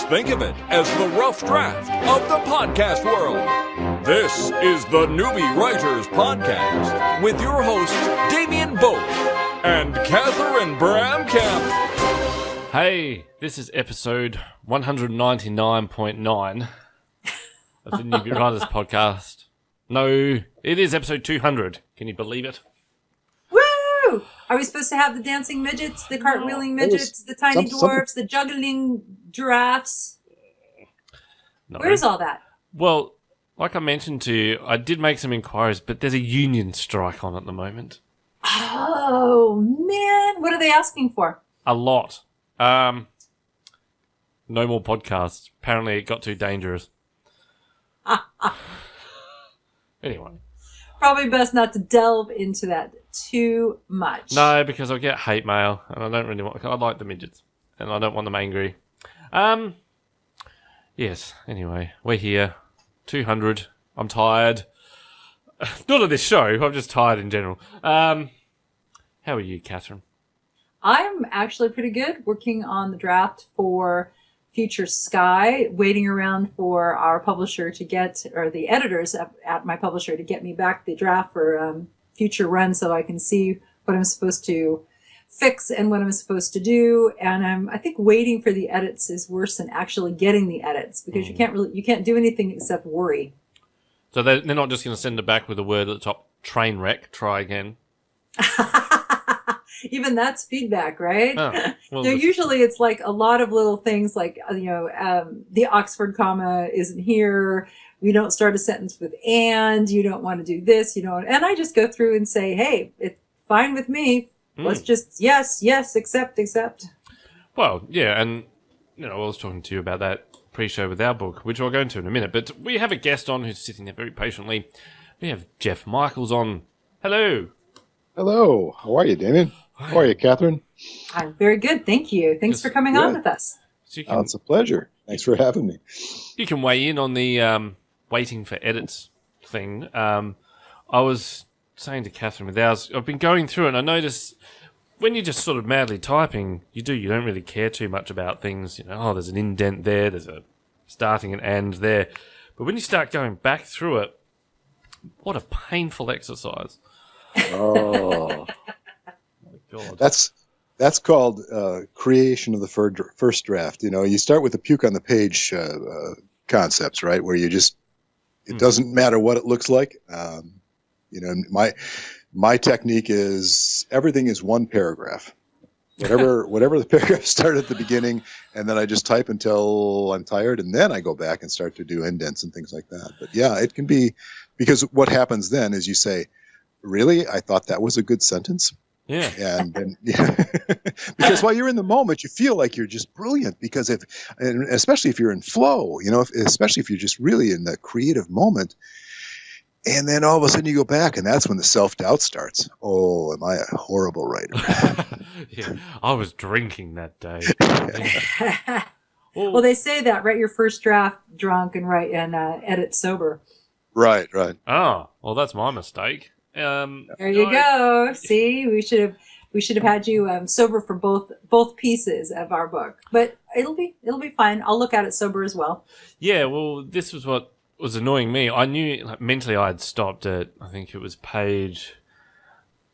think of it as the rough draft of the podcast world. This is the Newbie Writers Podcast with your hosts Damien, Boath and Catherine Bramkamp. Hey, this is episode 199.9 of the Newbie Writers Podcast. No, it is episode 200. Can you believe it? Woo! Are we supposed to have the dancing midgets, the cartwheeling midgets, the tiny dwarfs, the juggling giraffes? No. Where's all that? Well, like I mentioned to you, I did make some inquiries, but there's a union strike on at the moment. Oh, man. What are they asking for? A lot. No more podcasts. Apparently it got too dangerous. Anyway. Probably best not to delve into that too much. No, because I'll get hate mail, and I don't really want... I like the midgets, and I don't want them angry. Yes, anyway, we're here. 200. I'm tired. Not of this show, I'm just tired in general. How are you, Catherine? I'm actually pretty good, working on the draft for Future Sky, waiting around for our publisher to get, or the editors at my publisher to get me back the draft for Future Run so I can see what I'm supposed to fix and what I'm supposed to do. And I think waiting for the edits is worse than actually getting the edits, because you can't do anything except worry. So they're not just going to send it back with a word at the top, train wreck, try again. Even that's feedback, right? Oh, well, So usually it's like a lot of little things like, the Oxford comma isn't here. We don't start a sentence with and. You don't want to do this. And I just go through and say, hey, it's fine with me. Let's just, yes, accept. Well, yeah, and, I was talking to you about that pre-show with our book, which I'll go into in a minute, but we have a guest on who's sitting there very patiently. We have Jeff Michaels on. Hello. Hello. How are you, Damien? How are you, Catherine? I'm very good. Thank you. Thanks for coming on with us. So It's a pleasure. Thanks for having me. You can weigh in on the waiting for edits thing. I was saying to Catherine with ours, I've been going through it, and I noticed when you're just sort of madly typing, you don't really care too much about things. There's an indent there, there's a starting and end there. But when you start going back through it, what a painful exercise. Oh. God. That's called creation of the first draft. You start with the puke on the page concepts, right? Where it doesn't matter what it looks like. My technique is everything is one paragraph. Whatever the paragraph started at the beginning, and then I just type until I'm tired, and then I go back and start to do indents and things like that. But yeah, it can be, because what happens then is you say, really? I thought that was a good sentence. Yeah. And then, because while you're in the moment, you feel like you're just brilliant, and especially if you're in flow, especially if you're just really in the creative moment. And then all of a sudden you go back, and that's when the self-doubt starts. Oh, am I a horrible writer? Yeah, I was drinking that day. Well, they say that write your first draft drunk and edit sober. Right. Oh, well, that's my mistake. There you go. See, we should have had you sober for both pieces of our book, but it'll be fine. I'll look at it sober as well. Yeah, well, this was what was annoying me. I knew mentally I had stopped at, I think it was page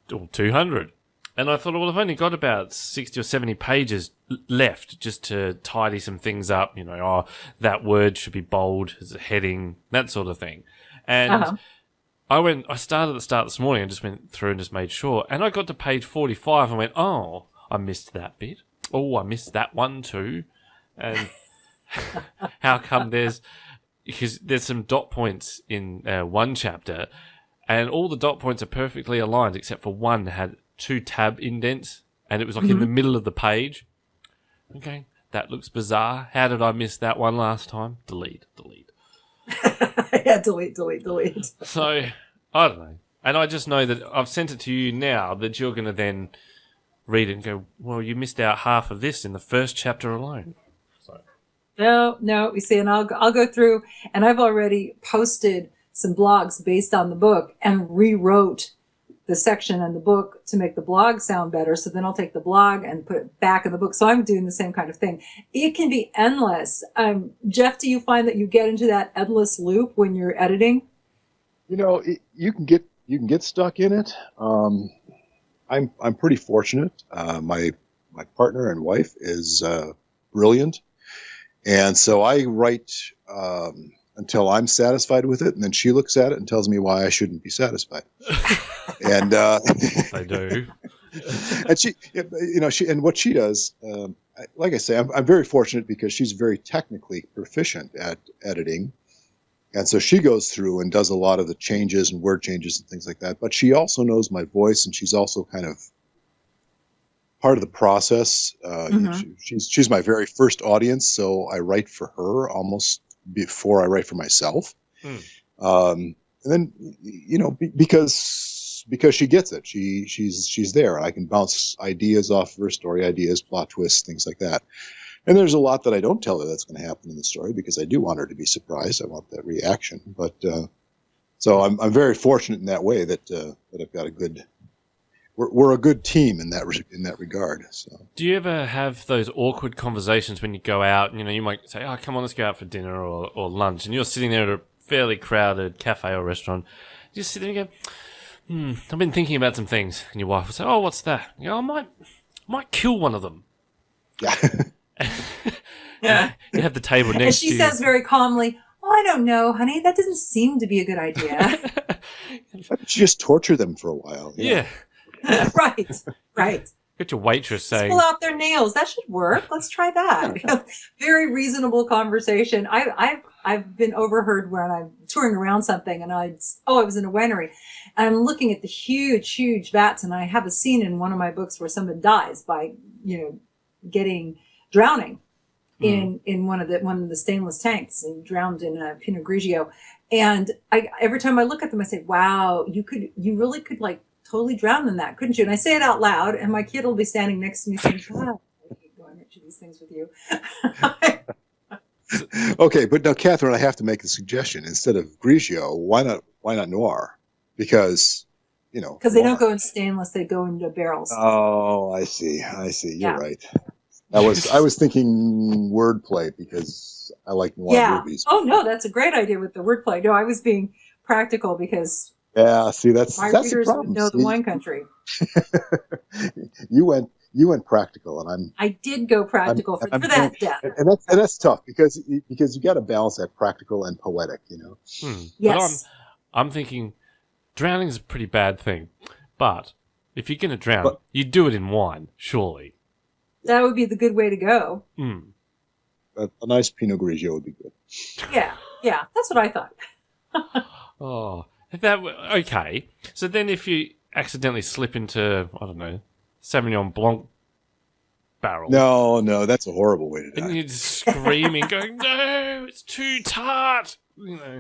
200, and I thought, well, I've only got about 60 or 70 pages left just to tidy some things up. That word should be bold as a heading, that sort of thing, and. I started at the start this morning and just went through and just made sure. And I got to page 45 and went, oh, I missed that bit. Oh, I missed that one too. And how come because there's some dot points in one chapter, and all the dot points are perfectly aligned except for one that had 2 tab indents, and it was like in the middle of the page. Okay, that looks bizarre. How did I miss that one last time? Delete. Yeah, delete. So, I don't know. And I just know that I've sent it to you now, that you're going to then read it and go, well, you missed out half of this in the first chapter alone. So. No, you see, and I'll go through, and I've already posted some blogs based on the book and rewrote the section in the book to make the blog sound better. So then I'll take the blog and put it back in the book. So I'm doing the same kind of thing. It can be endless. Jeff, do you find that you get into that endless loop when you're editing? You can get stuck in it. I'm pretty fortunate. My partner and wife is brilliant, and so I write until I'm satisfied with it, and then she looks at it and tells me why I shouldn't be satisfied. And I do. and and what she does, like I say, I'm very fortunate because she's very technically proficient at editing. And so she goes through and does a lot of the changes and word changes and things like that. But she also knows my voice, and she's also kind of part of the process. She's my very first audience, so I write for her almost before I write for myself. And then, because she gets it, she's there. I can bounce ideas off of her, story ideas, plot twists, things like that. And there's a lot that I don't tell her that's going to happen in the story because I do want her to be surprised. I want that reaction. But so I'm very fortunate in that way that I've got a good. We're a good team in that regard. So. Do you ever have those awkward conversations when you go out? You might say, "Oh, come on, let's go out for dinner or lunch," and you're sitting there at a fairly crowded cafe or restaurant. You just sit there and go, "I've been thinking about some things," and your wife will say, "Oh, what's that?" You go, "I might kill one of them." Yeah. Yeah. You have the table next to you. And she says very calmly, "Oh, I don't know, honey. That doesn't seem to be a good idea." Just torture them for a while. Yeah. Right. Get your waitress saying, pull out their nails. That should work. Let's try that. Very reasonable conversation. I've been overheard when I'm touring around something, and I was in a winery, and I'm looking at the huge vats, and I have a scene in one of my books where someone dies by drowning in one of the stainless tanks, and drowned in a Pinot Grigio. And every time I look at them, I say, "Wow, you really could like totally drown in that, couldn't you?" And I say it out loud, and my kid will be standing next to me saying, "God, I hate going into these things with you." Okay, but now, Catherine, I have to make a suggestion. Instead of Grigio, why not Noir? Because because they don't go in stainless; they go into barrels. Oh, I see. You're right. I was thinking wordplay because I like noir movies. Oh no, that's a great idea with the wordplay. No, I was being practical because see that's my that's readers the problem. would know the wine country. You went practical, and I did go practical for that death. And that's tough because you got to balance that practical and poetic, Yes. But I'm thinking drowning is a pretty bad thing, but if you're going to drown, you do it in wine, surely. That would be the good way to go. A nice Pinot Grigio would be good. Yeah, that's what I thought. Okay. So then if you accidentally slip into, I don't know, Sauvignon Blanc barrel. No, that's a horrible way to die. And you're just screaming, going, "No, it's too tart." My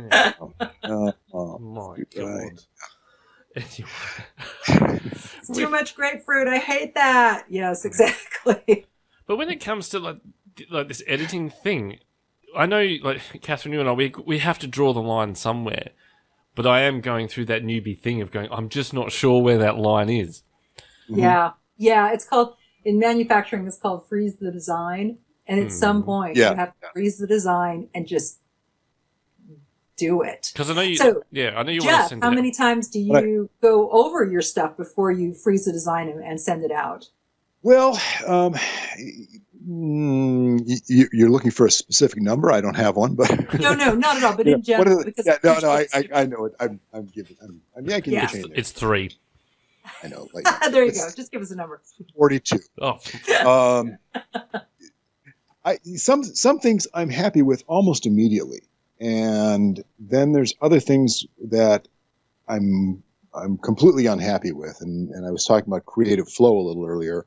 God. Anyway. It's too much grapefruit. I hate that. Yes, exactly. But when it comes to like this editing thing, I know, like Catherine, you and I, we have to draw the line somewhere. But I am going through that newbie thing of going, I'm just not sure where that line is. Yeah. It's called, in manufacturing, it's called freeze the design. And at some point, you have to freeze the design and just do it. Because I know you. So, I know you Jeff, want to send it how out. many times do you go over your stuff before you freeze the design and send it out? Well, you're looking for a specific number. I don't have one, but no, not at all. But in general, I know it. I'm giving. I can give a chain. It's 3. I know. There you go. Just give us a number. 42. Oh. Some things I'm happy with almost immediately, and then there's other things that I'm completely unhappy with. And I was talking about creative flow a little earlier.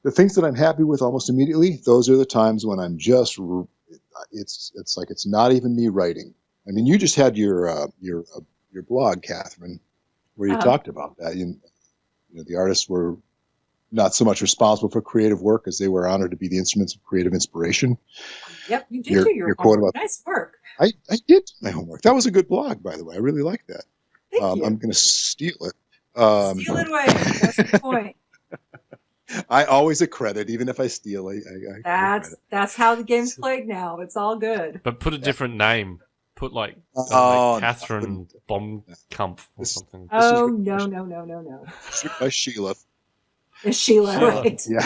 The things that I'm happy with almost immediately, those are the times when I'm just, it's like it's not even me writing. I mean, you just had your blog, Catherine, where you talked about that. The artists were not so much responsible for creative work as they were honored to be the instruments of creative inspiration. Yep, you did do your quote homework. about Nice work. I did my homework. That was a good blog, by the way. I really like that. Thank you. I'm going to steal it. Steal it away. That's the point. I always accredit, even if I steal. I That's how the game's played now. It's all good. But put a different name. Put like Catherine Baumkampf or something. Oh no. By Sheila. It's Sheila, right? Yeah.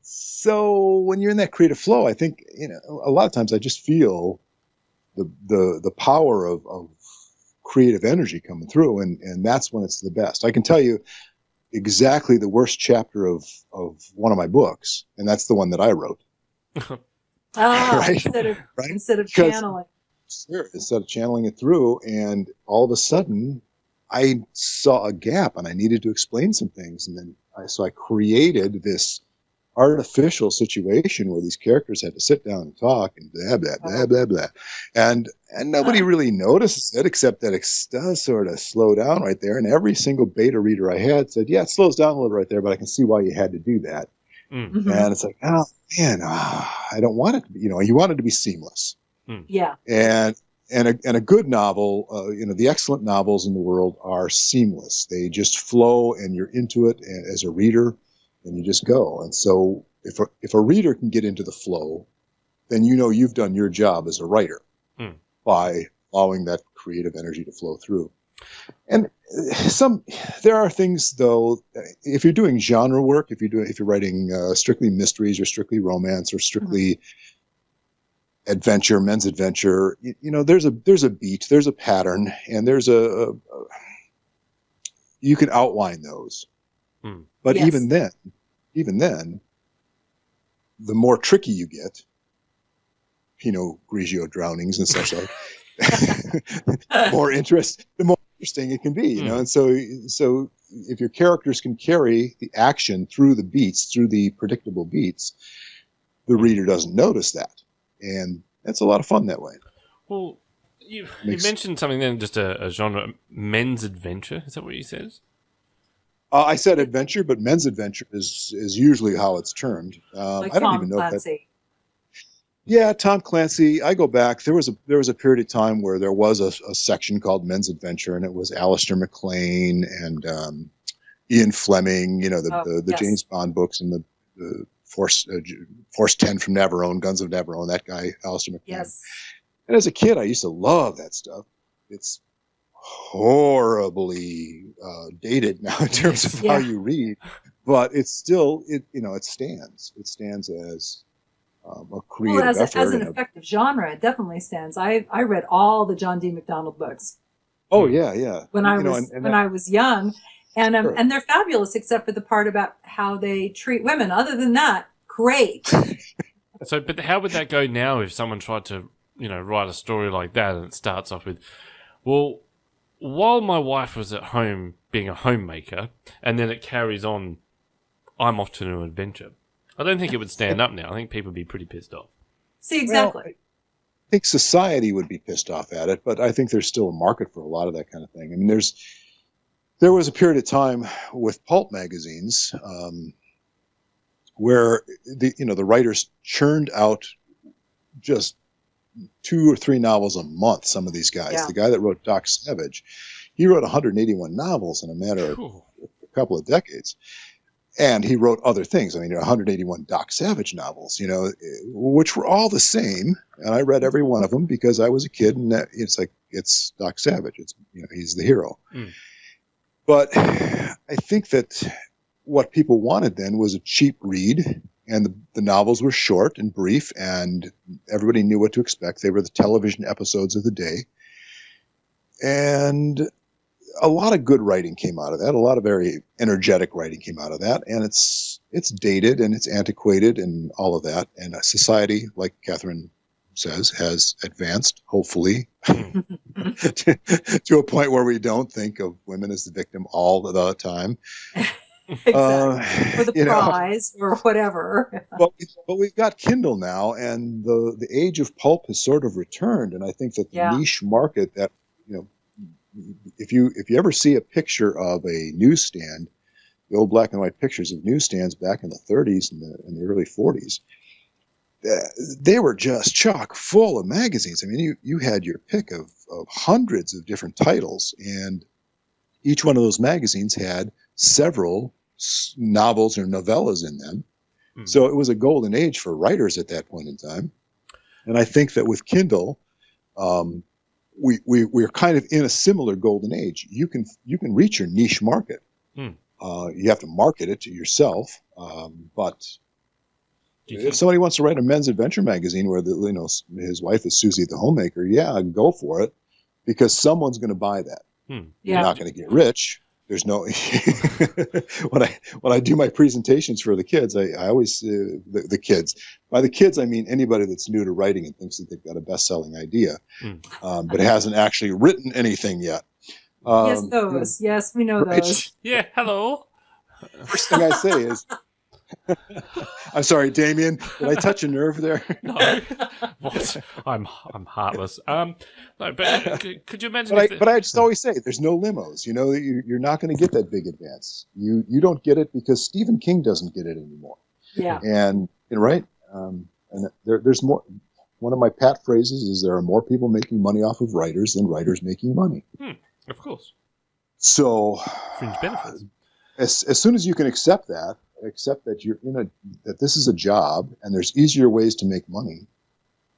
So when you're in that creative flow, I think a lot of times I just feel the power of creative energy coming through, and that's when it's the best. I can tell you exactly the worst chapter of one of my books, and that's the one that I wrote. Right? Instead of channeling. Sure, instead of channeling it through, and all of a sudden I saw a gap and I needed to explain some things, and then I created this artificial situation where these characters had to sit down and talk and blah blah blah blah blah, and nobody really notices it, except that it does sort of slow down right there. And every single beta reader I had said, "Yeah, it slows down a little right there, but I can see why you had to do that." Mm-hmm. And it's like, oh man, I don't want it to be. You want it to be seamless. Yeah. And a good novel, the excellent novels in the world are seamless. They just flow, and you're into it as a reader, and you just go. And so if a reader can get into the flow, then you've done your job as a writer by allowing that creative energy to flow through. And there are things, though, if you're doing genre work, if you're writing strictly mysteries or strictly romance or strictly adventure, men's adventure, there's a beat, there's a pattern, and there's you can outline those. But yes. even then, the more tricky you get, Pinot Grigio drownings and such like, the more interesting it can be, And so if your characters can carry the action through the beats, through the predictable beats, the reader doesn't notice that. And that's a lot of fun that way. Well, you mentioned something then, just a genre, men's adventure. Is that what you said? I said adventure, but men's adventure is usually how it's termed. Like I don't Tom even know Clancy. Yeah, Tom Clancy. I go back. There was a period of time where there was a section called Men's Adventure, and it was Alistair MacLean and Ian Fleming. The yes. James Bond books and the Force 10 from Navarone, Guns of Navarone. That guy, Alistair MacLean. Yes. And as a kid, I used to love that stuff. It's horribly dated now in terms of how you read, but it's still it stands. It stands as a creative effort. As an effective genre, it definitely stands. I read all the John D. MacDonald books. Oh yeah. When I was young, and sure. And they're fabulous, except for the part about how they treat women. Other than that, great. So, but how would that go now if someone tried to write a story like that, and it starts off with, well, while my wife was at home being a homemaker, and then it carries on, I'm off to an adventure. I don't think it would stand up now. I think people would be pretty pissed off. See, exactly. Well, I think society would be pissed off at it, but I think there's still a market for a lot of that kind of thing. I mean, there was a period of time with pulp magazines where the writers churned out just 2 or 3 novels a month. Some of these guys, the guy that wrote Doc Savage, he wrote 181 novels in a matter of a couple of decades. And he wrote other things. I mean, 181 Doc Savage novels, which were all the same. And I read every one of them because I was a kid, and it's Doc Savage. It's he's the hero. But I think that what people wanted then was a cheap read, and the novels were short and brief, and everybody knew what to expect. They were the television episodes of the day. And a lot of good writing came out of that. A lot of very energetic writing came out of that. And it's dated and it's antiquated and all of that. And society, like Catherine says, has advanced, hopefully, to a point where we don't think of women as the victim all the time. Exactly. Or the prize or whatever. But we've got Kindle now, and the age of pulp has sort of returned. And I think that the niche market that, if you ever see a picture of a newsstand, the old black and white pictures of newsstands back in the 30s and the early 40s, they were just chock full of magazines. I mean, you had your pick of hundreds of different titles, and each one of those magazines had several novels or novellas in them. So it was a golden age for writers at that point in time. And I think that with Kindle, we're kind of in a similar golden age. You can reach your niche market. You have to market it to yourself, but if somebody wants to write a men's adventure magazine where his wife is Susie the homemaker, yeah, go for it, because someone's going to buy that. You're not going to get rich. There's no when I do my presentations for the kids, I always the kids. By the kids, I mean anybody that's new to writing and thinks that they've got a best-selling idea, but hasn't actually written anything yet. Yes, those. Yes, we know those. Yeah, hello. First thing I say is, I'm sorry, Damien. Did I touch a nerve there? No. What? I'm heartless. No, but could you imagine? But I just always say there's no limos. You're not going to get that big advance. You don't get it because Stephen King doesn't get it anymore. Yeah. And right. And there's more. One of my pat phrases is there are more people making money off of writers than writers making money. Of course. So fringe benefits. As soon as you can accept that you're that this is a job and there's easier ways to make money,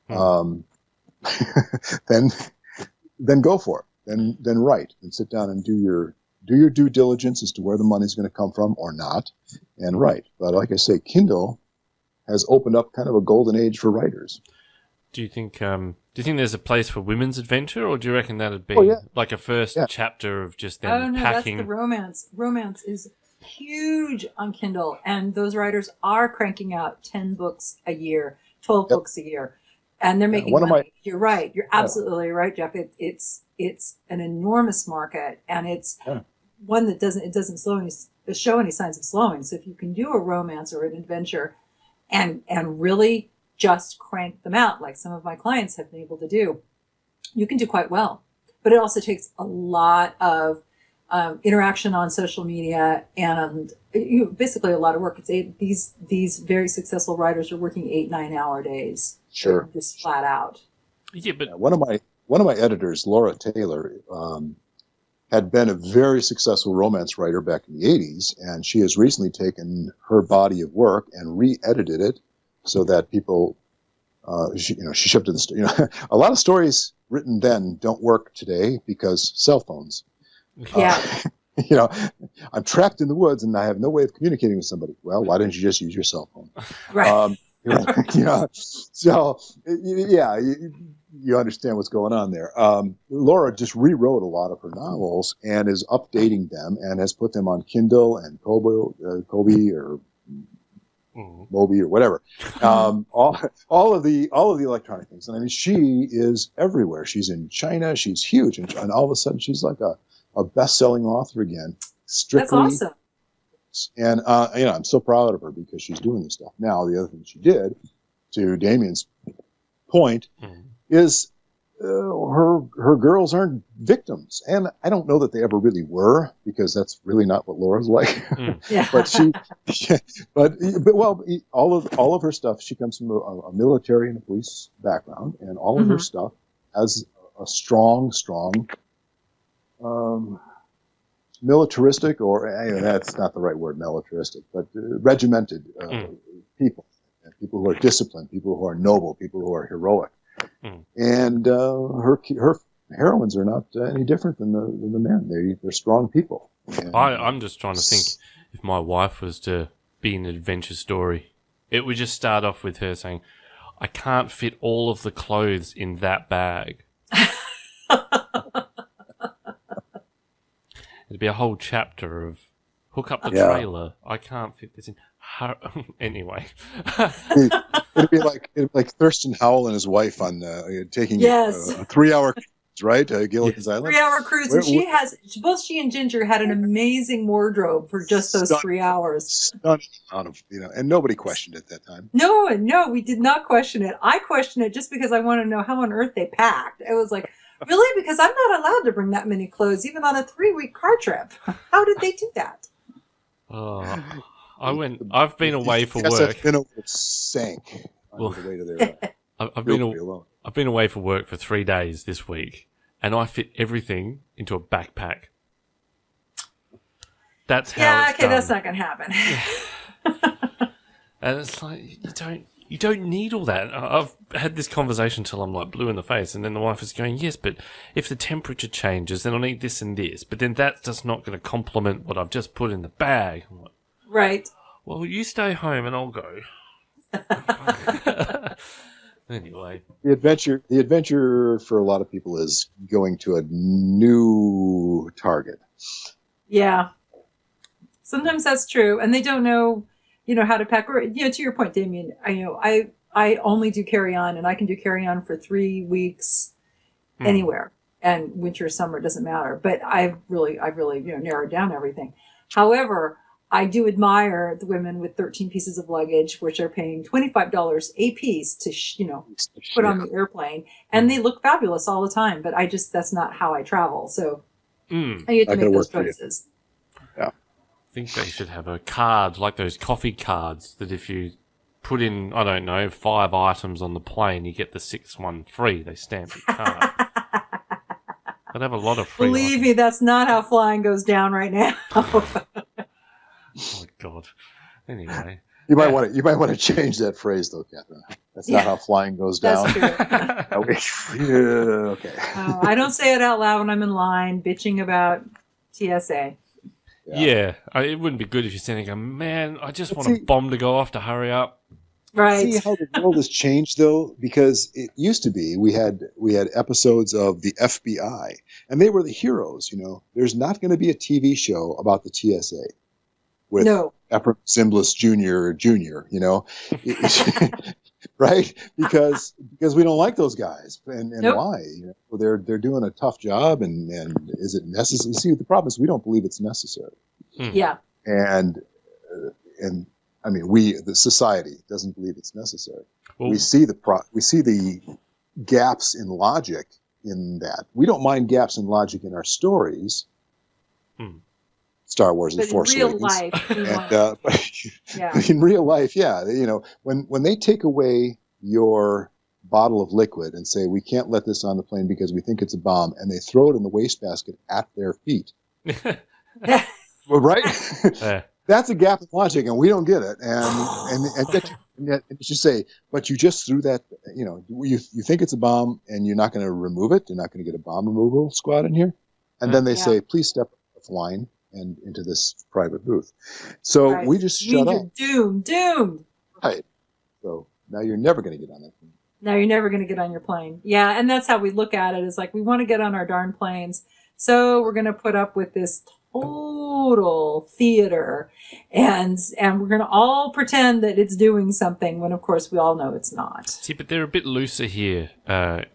then go for it. Then write and sit down and do your due diligence as to where the money's going to come from or not, and write. But like I say, Kindle has opened up kind of a golden age for writers. Do you think there's a place for women's adventure, or do you reckon that'd be like a first chapter of just them packing? That's the romance. Romance is huge on Kindle, and those writers are cranking out 10 books a year, 12 books a year, and they're making money. You're right. You're absolutely right, Jeff. It's an enormous market, and it's one that doesn't show any signs of slowing. So if you can do a romance or an adventure, and really just crank them out like some of my clients have been able to do, you can do quite well. But it also takes a lot of interaction on social media and basically a lot of work. It's these very successful writers are working 8-9 hour days. Sure, just flat out. Yeah, but one of my editors, Laura Taylor, had been a very successful romance writer back in the 80s, and she has recently taken her body of work and re-edited it so that people, she shipped to the a lot of stories written then don't work today because cell phones. Yeah. I'm trapped in the woods and I have no way of communicating with somebody. Well, why don't you just use your cell phone? Right. So you understand what's going on there. Laura just rewrote a lot of her novels and is updating them and has put them on Kindle and Kobe or Moby or whatever. All of the electronic things. And I mean, she is everywhere. She's in China. She's huge. And all of a sudden she's like a best-selling author again. Strictly. That's awesome. And, I'm so proud of her because she's doing this stuff. Now, the other thing she did, to Damien's point, is her girls aren't victims. And I don't know that they ever really were, because that's really not what Laura's like. Yeah. but all of her stuff, she comes from a military and a police background, and all of her stuff has a strong, militaristic, or that's not the right word, militaristic, but regimented people who are disciplined, people who are noble, people who are heroic. And her heroines are not any different than the men. They're strong people. And, I'm just trying to think, if my wife was to be an adventure story, it would just start off with her saying, "I can't fit all of the clothes in that bag." It'd be a whole chapter of hook up the trailer. I can't fit this in. Anyway. It'd be like Thurston Howell and his wife on taking a 3-hour cruise, right? Gilligan's Island. 3-hour cruise. And both she and Ginger had an amazing wardrobe for just those 3 hours. Stunning amount of, and nobody questioned it at that time. No, we did not question it. I questioned it just because I want to know how on earth they packed. It was like, really? Because I'm not allowed to bring that many clothes, even on a 3-week car trip. How did they do that? I've been away for work. Sank. on the way to their I've realty alone. I've been away for work for 3 days this week, and I fit everything into a backpack. That's how it's done. That's not going to happen. And it's like, you don't need all that. I've had this conversation till I'm like blue in the face, and then the wife is going, yes, but if the temperature changes, then I'll need this and this. But then that's just not going to complement what I've just put in the bag. I'm like, Right. well, you stay home and I'll go. Anyway. The adventure for a lot of people is going to a new target. Yeah. Sometimes that's true. And they don't know, how to pack. Or, to your point, Damien, I only do carry-on, and I can do carry-on for 3 weeks anywhere. And winter, summer, doesn't matter. But I've really, narrowed down everything. However, I do admire the women with 13 pieces of luggage, which are paying $25 a piece to, put on the airplane. And they look fabulous all the time. But that's not how I travel. So I get to make those choices. Yeah. I think they should have a card, like those coffee cards, that if you put in, 5 items on the plane, you get the 6th one free. They stamp your card. I'd have a lot of free Believe items. me, that's not how flying goes down right now. Oh, God. Anyway. You might want to change that phrase, though, Catherine. That's not how flying goes down. That's true. Okay. I don't say it out loud when I'm in line bitching about TSA. Yeah. It wouldn't be good if you're standing going, man, I just want a bomb to go off to hurry up. Right. See how the world has changed, though, because it used to be we had episodes of the FBI, and they were the heroes. There's not going to be a TV show about the TSA with Ephraim Zimbalist Jr. Right? Because we don't like those guys, and why? They're doing a tough job, and is it necessary? See, the problem is we don't believe it's necessary. Yeah. And I mean, the society doesn't believe it's necessary. Well, we see the gaps in logic in that. We don't mind gaps in logic in our stories. Star Wars and Force Awakens. But in real life, when they take away your bottle of liquid and say we can't let this on the plane because we think it's a bomb, and they throw it in the wastebasket at their feet, well, right? That's a gap in logic, and we don't get it. And yet you say, but you just threw that. You think it's a bomb, and you're not going to remove it. You're not going to get a bomb removal squad in here, and then they say, please step off the line and into this private booth. So we just shut up. Doomed. Right. So now you're never going to get on that plane. Now you're never going to get on your plane. Yeah, and that's how we look at it. Is like, we want to get on our darn planes, so we're going to put up with this total theater, and we're going to all pretend that it's doing something when, of course, we all know it's not. See, but they're a bit looser here.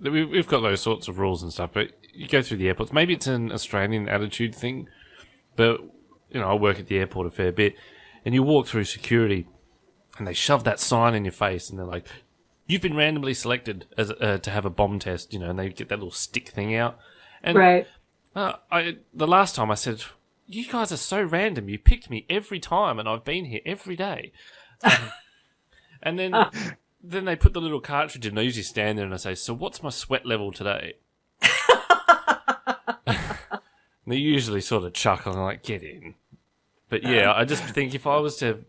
We've got those sorts of rules and stuff, but you go through the airports. Maybe it's an Australian attitude thing. But, I work at the airport a fair bit, and you walk through security, and they shove that sign in your face, and they're like, you've been randomly selected as to have a bomb test, and they get that little stick thing out. And right. The last time I said, you guys are so random. You picked me every time, and I've been here every day. And then they put the little cartridge in, and I usually stand there and I say, so what's my sweat level today? They usually sort of chuckle and like, get in. But yeah, I just think if I was to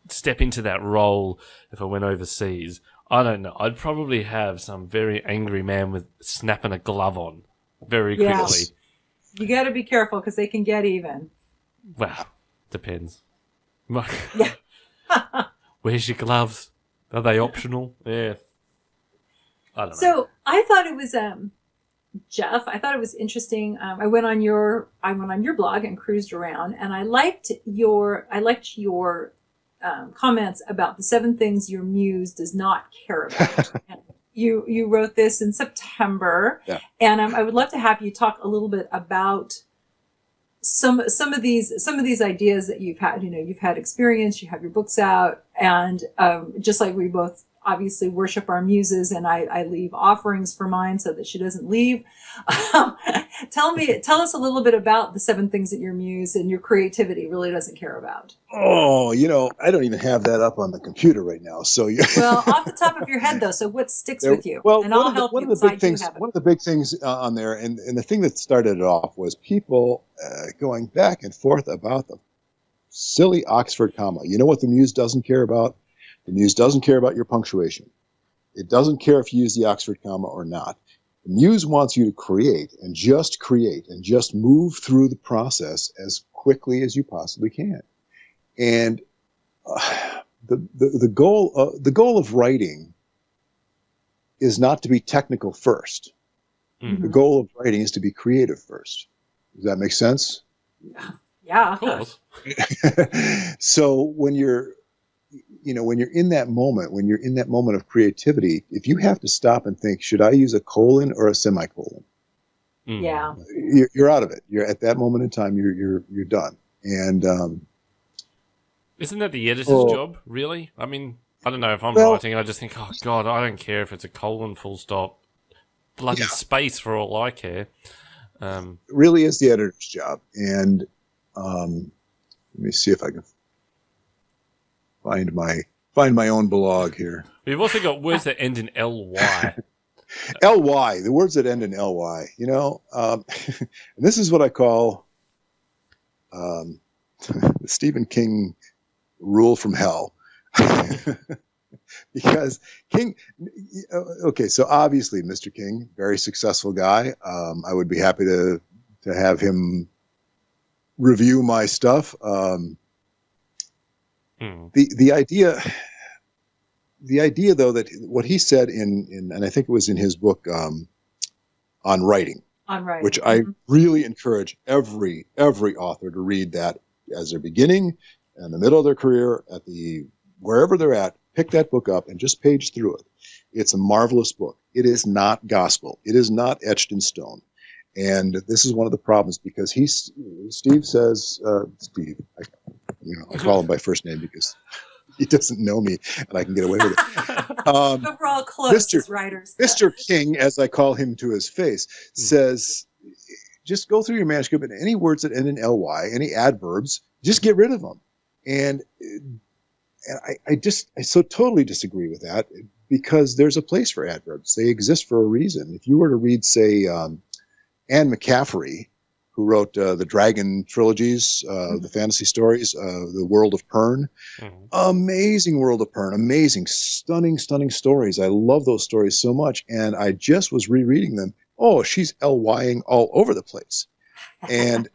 step into that role, if I went overseas, I don't know, I'd probably have some very angry man with snapping a glove on very quickly. Yes. You got to be careful because they can get even. Well, depends. Yeah. Where's your gloves? Are they optional? Yeah. I don't know. So I thought it was Jeff, I thought it was interesting. I went on your blog and cruised around, and I liked your comments about the 7 things your muse does not care about. And you wrote this in September, and I would love to have you talk a little bit about some of these ideas that you've had. You've had experience, you have your books out, and just like we both obviously worship our muses, and I leave offerings for mine so that she doesn't leave. Tell us a little bit about the 7 things that your muse and your creativity really doesn't care about. Oh, I don't even have that up on the computer right now. So Well, off the top of your head, though, so what sticks with you? Well, and I'll help you because I do have it. One of the big things on there, and the thing that started it off was people going back and forth about the silly Oxford comma. You know what the muse doesn't care about? The muse doesn't care about your punctuation. It doesn't care if you use the Oxford comma or not. The muse wants you to create and just move through the process as quickly as you possibly can. And the goal of writing is not to be technical first. Mm-hmm. The goal of writing is to be creative first. Does that make sense? Yeah. Of course. So when you're in that moment of creativity, if you have to stop and think, should I use a colon or a semicolon? Yeah. You're out of it. You're at that moment in time. You're done. And isn't that the editor's job, really? I mean, I don't know if I'm writing. I just think, oh God, I don't care if it's a colon, full stop, bloody space for all I care. It really is the editor's job. And let me see if I can find my own blog here. We've also got words that end in ly. ly, the words that end in ly. And this is what I call the Stephen King rule from hell. Because King, okay, so obviously Mr. King, very successful guy. I would be happy to have him review my stuff. The idea though, that what he said in and I think it was in his book on writing, which I really encourage every author to read that as their beginning and the middle of their career, at the wherever they're at, pick that book up and just page through it. It's a marvelous book. It is not gospel. It is not etched in stone. And this is one of the problems, because Steve says, Steve, I call him by first name because he doesn't know me and I can get away with it. But we're all close as writers. Mr. King, as I call him to his face, says, just go through your manuscript and any words that end in ly, any adverbs, just get rid of them. And I so totally disagree with that, because there's a place for adverbs. They exist for a reason. If you were to read, say, Anne McCaffrey, who wrote the Dragon trilogies, the fantasy stories, the World of Pern, amazing World of Pern, amazing, stunning stories. I love those stories so much, and I just was rereading them. Oh, she's lying all over the place. And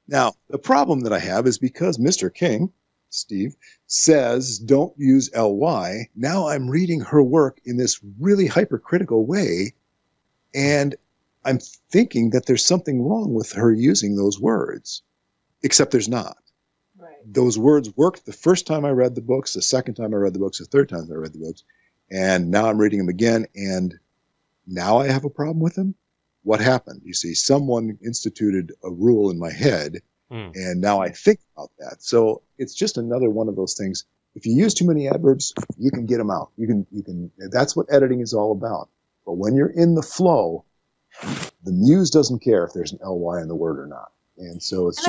now the problem that I have is because Mr. King, Steve, says don't use ly, now I'm reading her work in this really hypercritical way, and I'm thinking that there's something wrong with her using those words, except there's not. Right. Those words worked the first time I read the books, the second time I read the books, the third time I read the books, and now I'm reading them again, and now I have a problem with them. What happened? You see, someone instituted a rule in my head, and now I think about that. So it's just another one of those things. If you use too many adverbs, you can get them out. You can. That's what editing is all about. But when you're in the flow, the muse doesn't care if there's an ly in the word or not. And so it's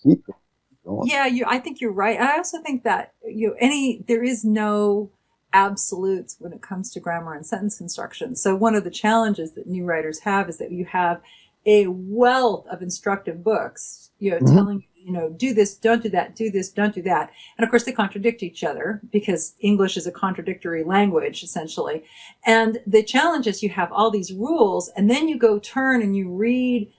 keep going. Yeah, I think you're right. I also think that there is no absolutes when it comes to grammar and sentence construction. So one of the challenges that new writers have is that you have a wealth of instructive books, telling you, do this, don't do that, do this, don't do that. And of course they contradict each other because English is a contradictory language, essentially. And the challenge is you have all these rules, and then you go turn and you read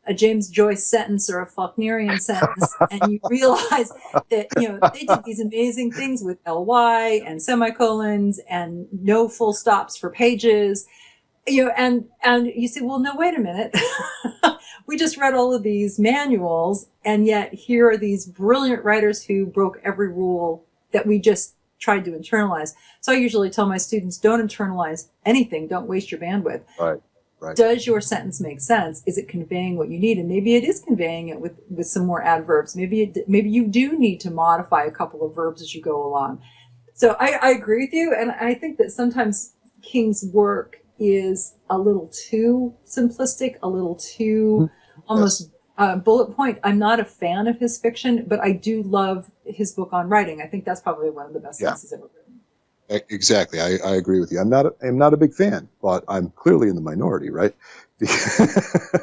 a James Joyce sentence or a Faulknerian sentence, and you realize that, they did these amazing things with ly and semicolons and no full stops for pages. And you say, well, no, wait a minute. We just read all of these manuals, and yet here are these brilliant writers who broke every rule that we just tried to internalize. So I usually tell my students, don't internalize anything. Don't waste your bandwidth. Right. Does your sentence make sense? Is it conveying what you need? And maybe it is conveying it with some more adverbs. Maybe you do need to modify a couple of verbs as you go along. So I agree with you, and I think that sometimes King's work is a little too simplistic, a little too almost bullet point. I'm not a fan of his fiction, but I do love his book on writing. I think that's probably one of the best things he's ever written. Exactly. I agree with you. I'm not a big fan, but I'm clearly in the minority, right?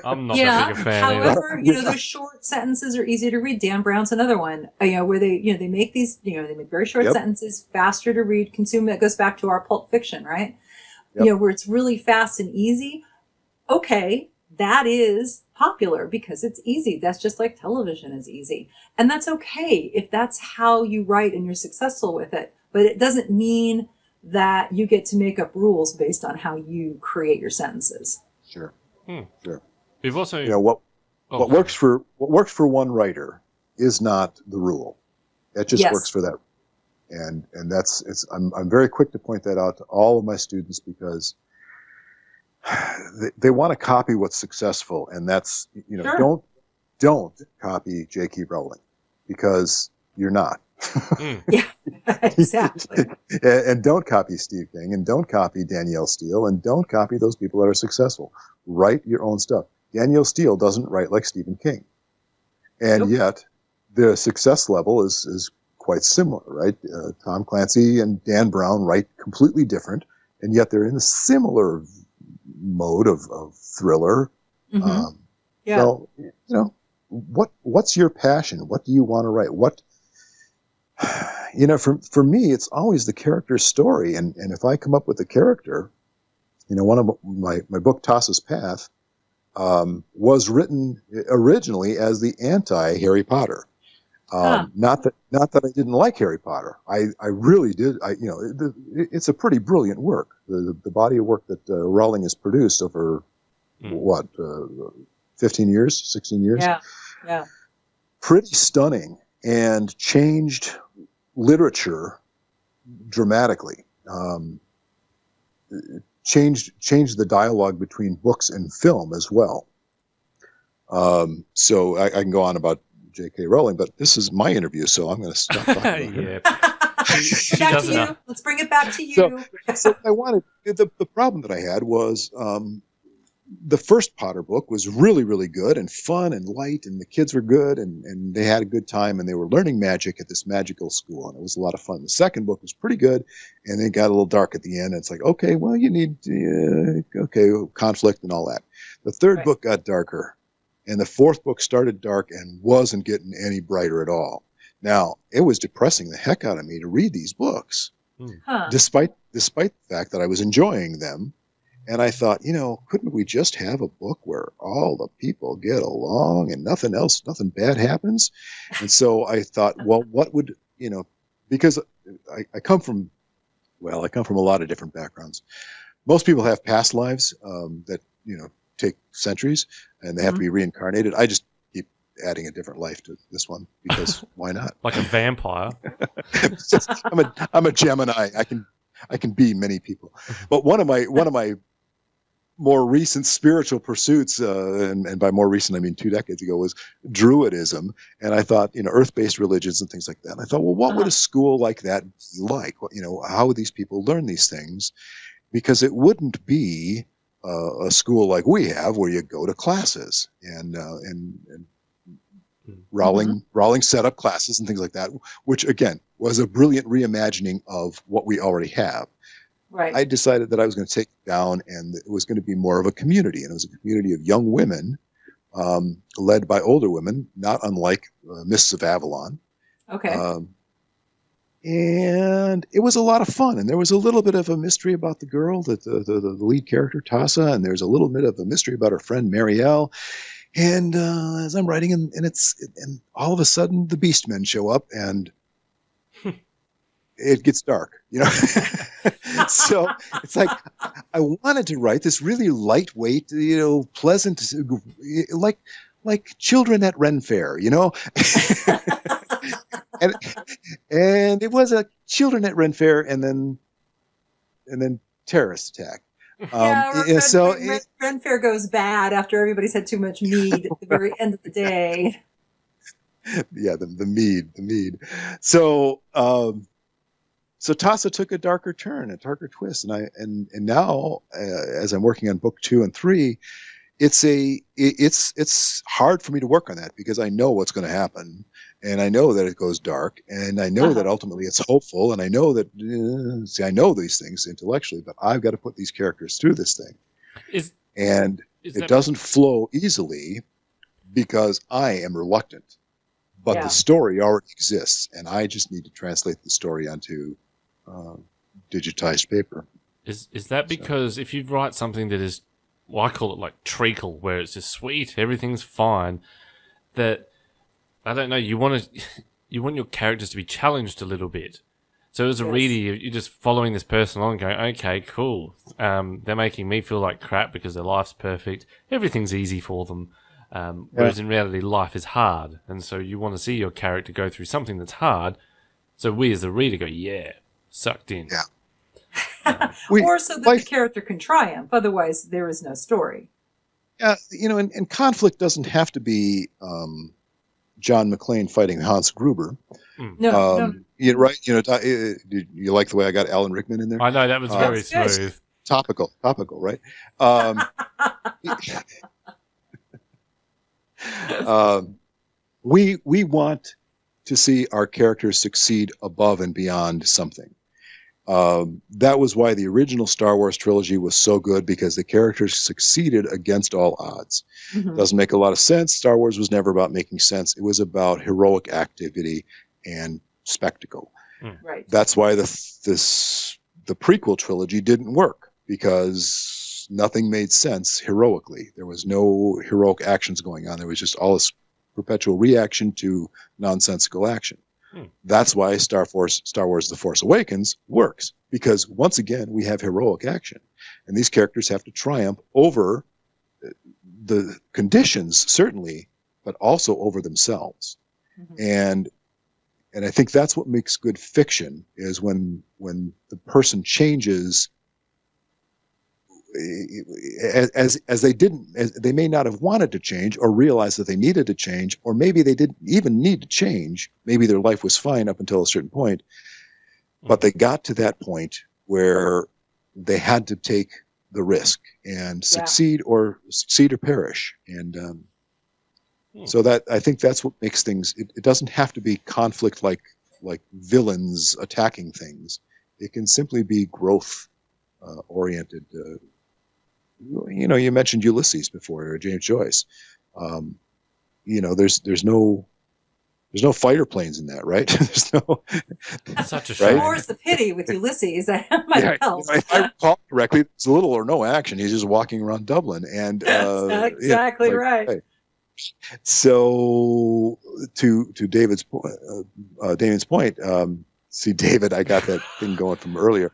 I'm not that big a fan either. However, those short sentences are easy to read. Dan Brown's another one, where they make these, they make very short sentences, faster to read, consume. That goes back to our Pulp Fiction, right? Where it's really fast and easy. Okay, that is popular because it's easy. That's just like television is easy. And that's okay if that's how you write and you're successful with it. But it doesn't mean that you get to make up rules based on how you create your sentences. Sure. Sure. We've also, what works for one writer is not the rule. It just works for that. And I'm very quick to point that out to all of my students because they want to copy what's successful, and that's don't copy J.K. Rowling because you're not. Yeah, exactly. And don't copy Steve King, and don't copy Danielle Steele, and don't copy those people that are successful. Write your own stuff. Danielle Steele doesn't write like Stephen King, and yet the success level is quite similar, right? Tom Clancy and Dan Brown write completely different, and yet they're in a similar mode of thriller. So, what's your passion? What do you want to write? For me, it's always the character's story. And if I come up with a character, one of my book, Tasa's Path, was written originally as the anti-Harry Potter. Not that I didn't like Harry Potter. I really did. It's a pretty brilliant work. The body of work that Rowling has produced over 15 years, 16 years. Yeah. Pretty stunning and changed literature dramatically. Changed the dialogue between books and film as well. So I can go on about J.K. Rowling, but this is my interview, so I'm going to stop talking about her. She back does to you. enough. Let's bring it back to you. So I wanted the problem that I had was the first Potter book was really, really good and fun and light, and the kids were good, and they had a good time, and they were learning magic at this magical school, and it was a lot of fun. The second book was pretty good, and it got a little dark at the end. And it's like, okay, well, you need conflict and all that. The third book got darker, and the fourth book started dark and wasn't getting any brighter at all. Now, it was depressing the heck out of me to read these books, despite the fact that I was enjoying them. And I thought, couldn't we just have a book where all the people get along and nothing bad happens? And so I thought, well, what would, because I come from a lot of different backgrounds. Most people have past lives that, take centuries and they have to be reincarnated. I just keep adding a different life to this one because why not? Like a vampire. I'm a Gemini. I can be many people. But one of my more recent spiritual pursuits, and by more recent I mean 2 decades ago, was Druidism. And I thought, earth-based religions and things like that. And I thought, well, what would a school like that be like? How would these people learn these things? Because it wouldn't be a school like we have, where you go to classes and Rowling set up classes and things like that, which again was a brilliant reimagining of what we already have. Right. I decided that I was going to take it down, and it was going to be more of a community, and it was a community of young women, led by older women, not unlike Mists of Avalon. Okay. And it was a lot of fun, and there was a little bit of a mystery about the girl, the lead character, Tasa, and there's a little bit of a mystery about her friend, Marielle. And as I'm writing, and all of a sudden, the Beastmen show up, and it gets dark, So it's like I wanted to write this really lightweight, pleasant, like children at Ren Fair, and it was a children at Ren Fair, and then terrorist attack. Ren Fair goes bad after everybody's had too much mead at the very end of the day. Yeah, the mead. So So Tasa took a darker turn, a darker twist, and now as I'm working on book 2 and 3, it's hard for me to work on that because I know what's going to happen, and I know that it goes dark, and I know that ultimately it's hopeful, and I know that I know these things intellectually, but I've got to put these characters through this thing, and it doesn't flow easily because I am reluctant, but the story already exists, and I just need to translate the story onto digitized paper. Is that because if you write something that is, well, I call it like treacle, where it's just sweet, everything's fine, that, I don't know, you want your characters to be challenged a little bit. So as a reader, you're just following this person along going, okay, cool. They're making me feel like crap because their life's perfect. Everything's easy for them. Whereas in reality, life is hard. And so you want to see your character go through something that's hard. So we as the reader go, yeah, sucked in. Yeah. Or so that the character can triumph. Otherwise, there is no story. Yeah, and conflict doesn't have to be John McClane fighting Hans Gruber. No. Yeah, right. Did you like the way I got Alan Rickman in there? I know, that was very smooth. Topical, right? We want to see our characters succeed above and beyond something. That was why the original Star Wars trilogy was so good, because the characters succeeded against all odds. Doesn't make a lot of sense. Star Wars was never about making sense. It was about heroic activity and spectacle. Right. That's why the prequel trilogy didn't work, because nothing made sense heroically. There was no heroic actions going on. There was just all this perpetual reaction to nonsensical action. That's why Star Wars The Force Awakens works, because once again we have heroic action, and these characters have to triumph over the conditions, certainly, but also over themselves. And I think that's what makes good fiction, is when the person changes as they may not have wanted to change or realize that they needed to change, or maybe they didn't even need to change. Maybe their life was fine up until a certain point, but they got to that point where they had to take the risk and succeed or perish. And so that, I think that's what makes things, it doesn't have to be conflict like villains attacking things. It can simply be growth oriented. You mentioned Ulysses before, or James Joyce. There's no fighter planes in that, right? There's no. Such a shame. More's the pity with Ulysses. If I recall correctly, it's little or no action. He's just walking around Dublin, and exactly right. So to David's Damien's point. See, David, I got that thing going from earlier.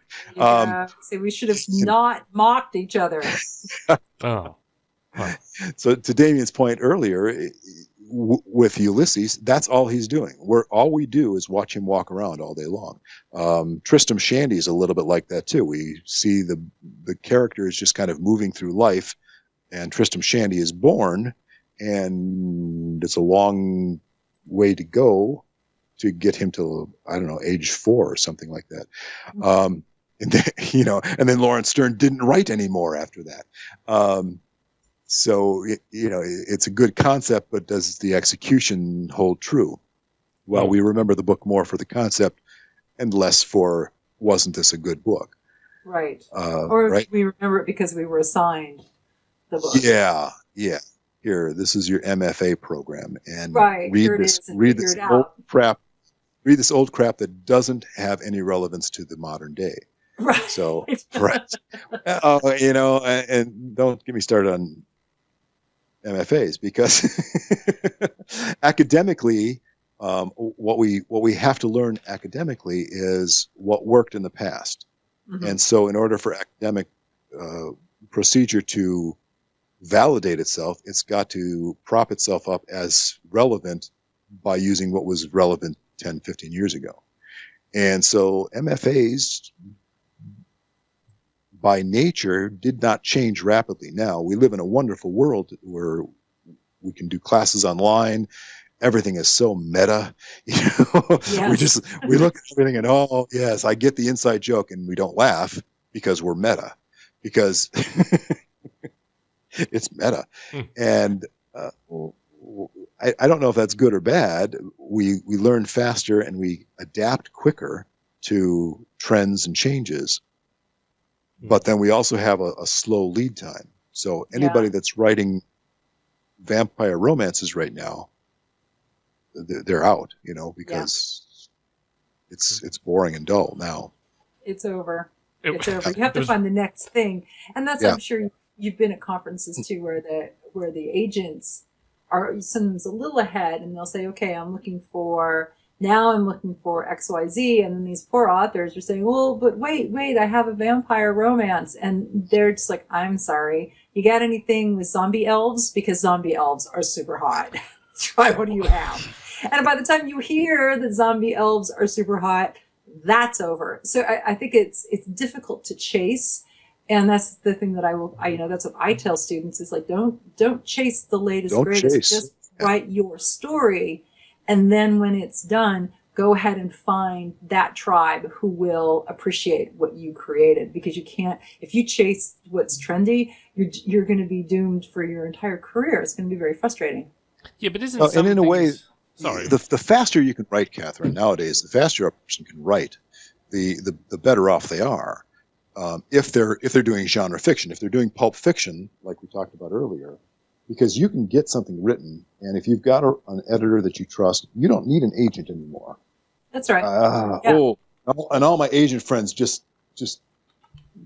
See, we should have not mocked each other. So to Damien's point earlier, with Ulysses, that's all he's doing. All we do is watch him walk around all day long. Tristram Shandy is a little bit like that too. We see the character is just kind of moving through life, and Tristram Shandy is born, and it's a long way to go to get him to, I don't know, age 4 or something like that. And then Lawrence Stern didn't write anymore after that. So it's a good concept, but does the execution hold true? Well, we remember the book more for the concept and less for, wasn't this a good book? Right. Or we remember it because we were assigned the book. Yeah. Here, this is your MFA program, and read this old crap that doesn't have any relevance to the modern day. Right. So, and don't get me started on MFAs, because academically, what we have to learn academically is what worked in the past. And so in order for academic procedure to validate itself, it's got to prop itself up as relevant by using what was relevant 10, 15 years ago. And so MFAs, by nature, did not change rapidly. Now, we live in a wonderful world where we can do classes online, everything is so meta. You know, Yes. we look at everything and, oh yes, I get the inside joke, and we don't laugh because we're meta, because it's meta. And I don't know if that's good or bad. We learn faster and we adapt quicker to trends and changes, but then we also have a slow lead time. So anybody that's writing vampire romances right now, they're out, you know, because it's boring and dull now. It's over. It- It's over. You have to find the next thing, and that's I'm sure you've been at conferences too, where the agents are sometimes a little ahead, and they'll say, "Okay, I'm looking for XYZ," and then these poor authors are saying, "Well, but wait, I have a vampire romance," and they're just like, "I'm sorry, you got anything with zombie elves? Because zombie elves are super hot. Try what do you have?" And by the time you hear that zombie elves are super hot, that's over. So I think it's difficult to chase. And that's the thing that that's what I tell students is like, don't chase the latest, greatest, just write your story. And then when it's done, go ahead and find that tribe who will appreciate what you created, because you can't, if you chase what's trendy, you're going to be doomed for your entire career. It's going to be very frustrating. Yeah, but isn't and in a way, sorry, the faster you can write, Catherine, nowadays, the faster a person can write, the better off they are. If they're doing genre fiction, if they're doing pulp fiction, like we talked about earlier, because you can get something written, and if you've got an editor that you trust, you don't need an agent anymore. That's right. Oh, and all my agent friends just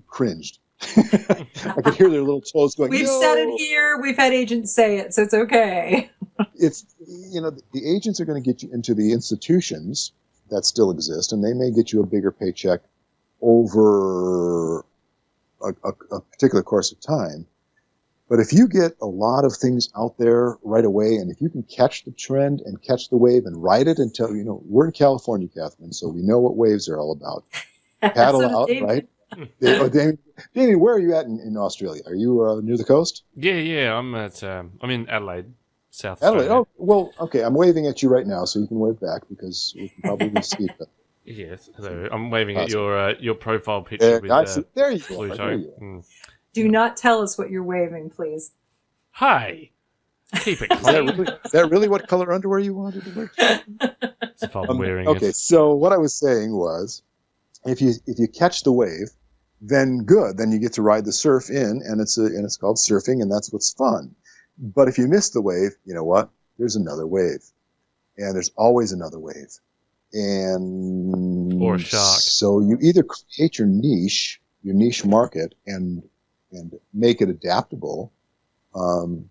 cringed. I could hear their little toes going. We've said it here. We've had agents say it, so it's okay. It's, you know, the agents are going to get you into the institutions that still exist, and they may get you a bigger paycheck over a particular course of time. But if you get a lot of things out there right away, and if you can catch the trend and catch the wave and ride it until, you know, we're in California, Catherine, so we know what waves are all about. Paddle out, right? Damien, where are you at in Australia? Are you near the coast? Yeah. I'm in Adelaide, South Adelaide. Australia. Oh, well, okay. I'm waving at you right now, so you can wave back because we can probably see it. Yes, so I'm waving at your profile picture with there you Pluto. There you Do not tell us what you're waving, please. Hi. Keep it clean. Is that really what color underwear you wanted to wear? If I'm wearing okay, it. so what I was saying was, if you catch the wave, then good. Then you get to ride the surf in, and it's called surfing, and that's what's fun. But if you miss the wave, you know what? There's another wave, and there's always another wave, and or a shark. So you either create your niche market, and make it adaptable. I'm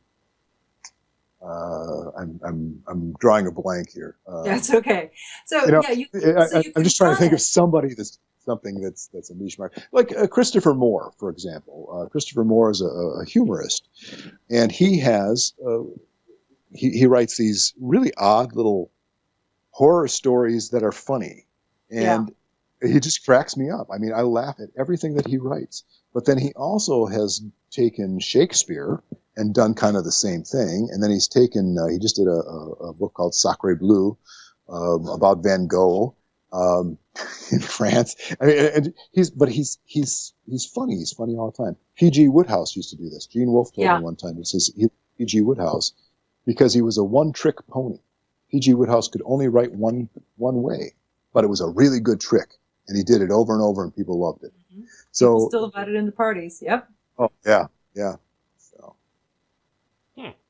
drawing a blank here. That's okay. So I'm just trying to think of somebody that's something that's a niche market, like Christopher Moore, for example. Christopher Moore is a humorist, and he has he writes these really odd little horror stories that are funny, and he just cracks me up. I mean, I laugh at everything that he writes. But then he also has taken Shakespeare and done kind of the same thing. And then he's taken, he just did a book called Sacre Bleu about Van Gogh in France. I mean, and he's funny. He's funny all the time. P.G. Wodehouse used to do this. Gene Wolfe told me one time. He says P.G. Wodehouse, because he was a one-trick pony. P.G. Wodehouse could only write one way, but it was a really good trick. And he did it over and over, and people loved it. Mm-hmm. So people still invited into parties. Yep. Oh yeah.